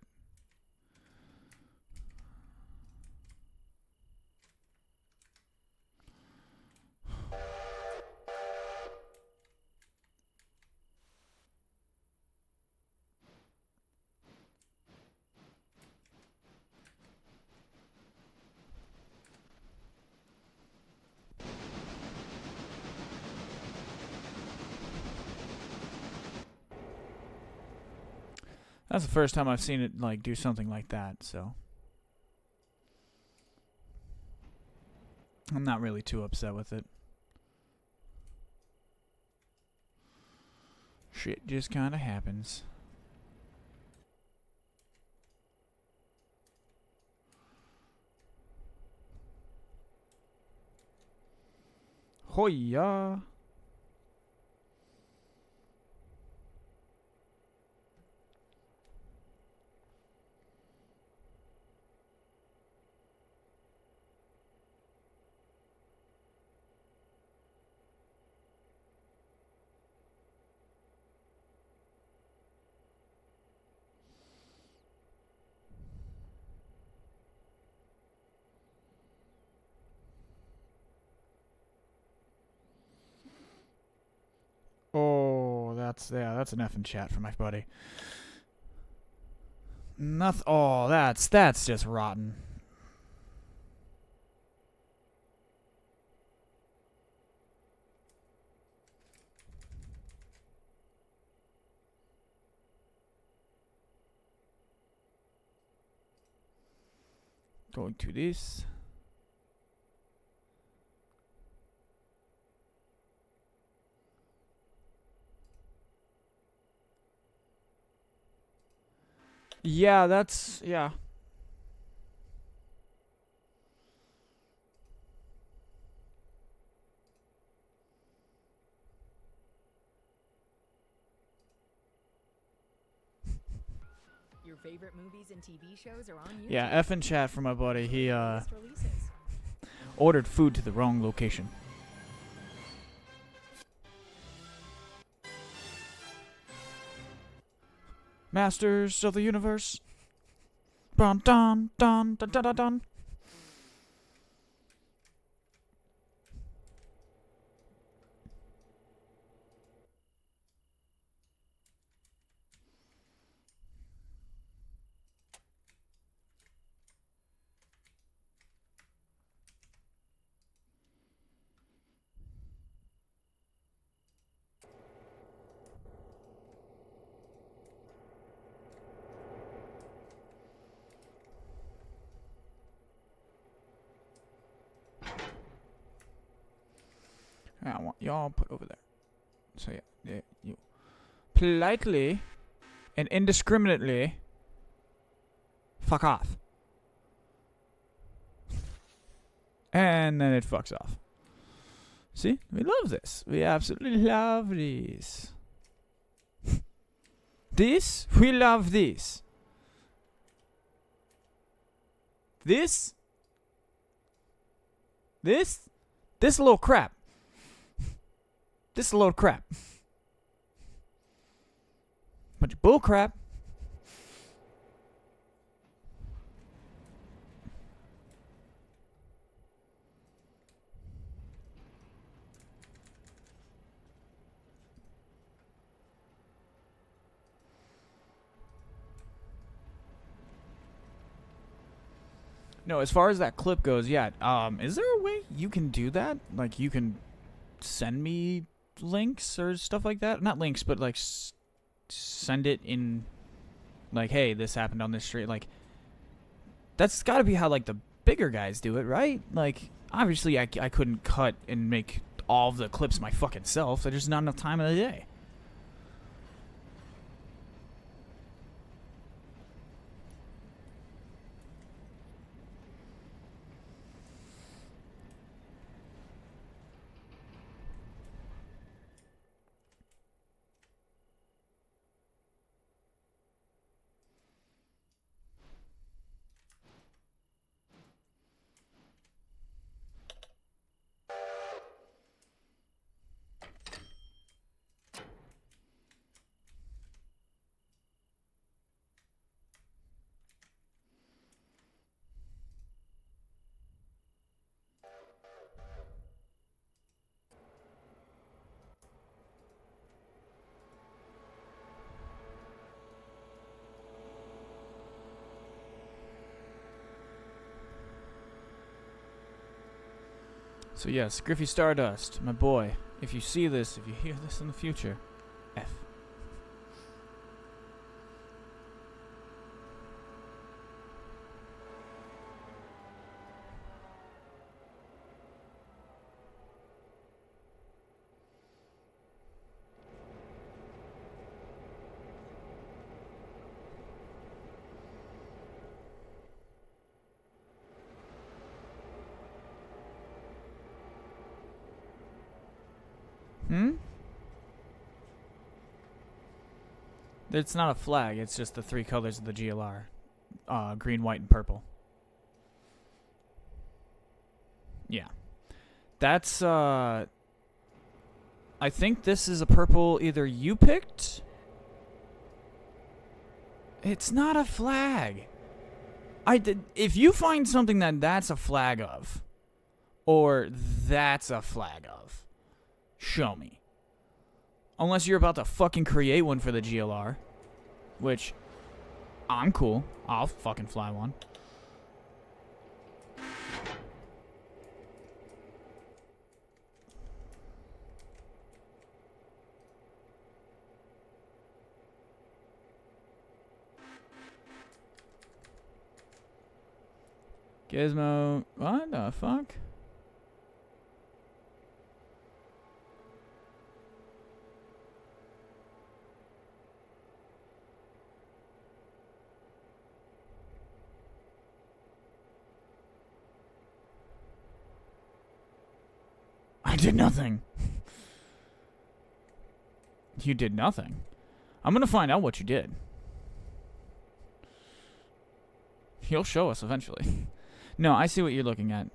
That's the first time I've seen it do something like that, so I'm not really too upset with it. Shit just kind of happens. Hoya. Oh, that's an effing chat from my buddy. Nothing. Oh, that's just rotten. Going to this. Yeah, that's yeah. Your favorite movies and TV shows are on YouTube. Yeah, effing chat from my buddy. He Latest releases. ordered food to the wrong location. Masters of the Universe. Dun dun dun dun dun dun dun. I want y'all put over there. So yeah, you politely and indiscriminately fuck off. And then it fucks off. See? We love this. We absolutely love these. This? We love this. This? This? This a little crap. This a load of crap. Bunch of bull crap. No, as far as that clip goes, yeah. Is there a way you can do that? Like, you can send me links or stuff like that? Not links, but like send it in, like, hey, this happened on this street. Like, that's got to be how like the bigger guys do it, right? Like, obviously, I couldn't cut and make all of the clips my fucking self. There's just not enough time in the day. So yes, Griffey Stardust, my boy, if you see this, if you hear this in the future, F. It's not a flag, it's just the three colors of the GLR. Green, white, and purple. Yeah. That's, I think this is a purple either you picked? It's not a flag. If you find something that's a flag of, or that's a flag of, show me. Unless you're about to fucking create one for the GLR. Which, I'm cool. I'll fucking fly one. Gizmo, what the fuck? I did nothing. You did nothing. I'm gonna find out what you did. He'll show us eventually. No, I see what you're looking at.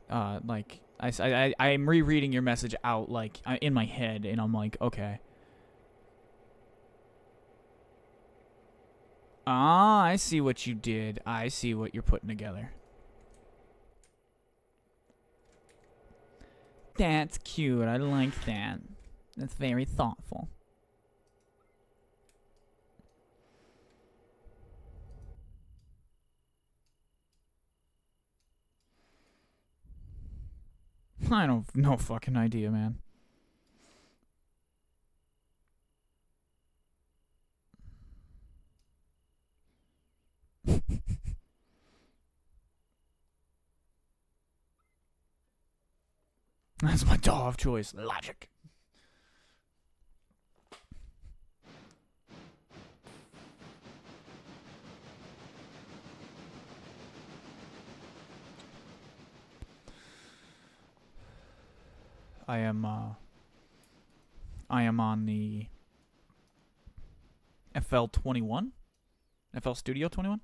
Like, I'm rereading your message out, like, in my head, and I'm like, okay. Ah, I see what you did. I see what you're putting together. That's cute. I like that. That's very thoughtful. I don't no fucking idea, man. That's my doll of choice. Logic. I am on the FL 21, FL Studio 21.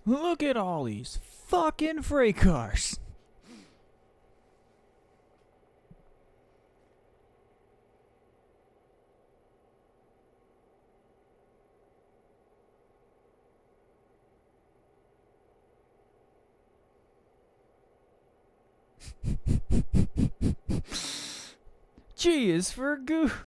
Look at all these fucking freight cars. G is for goo.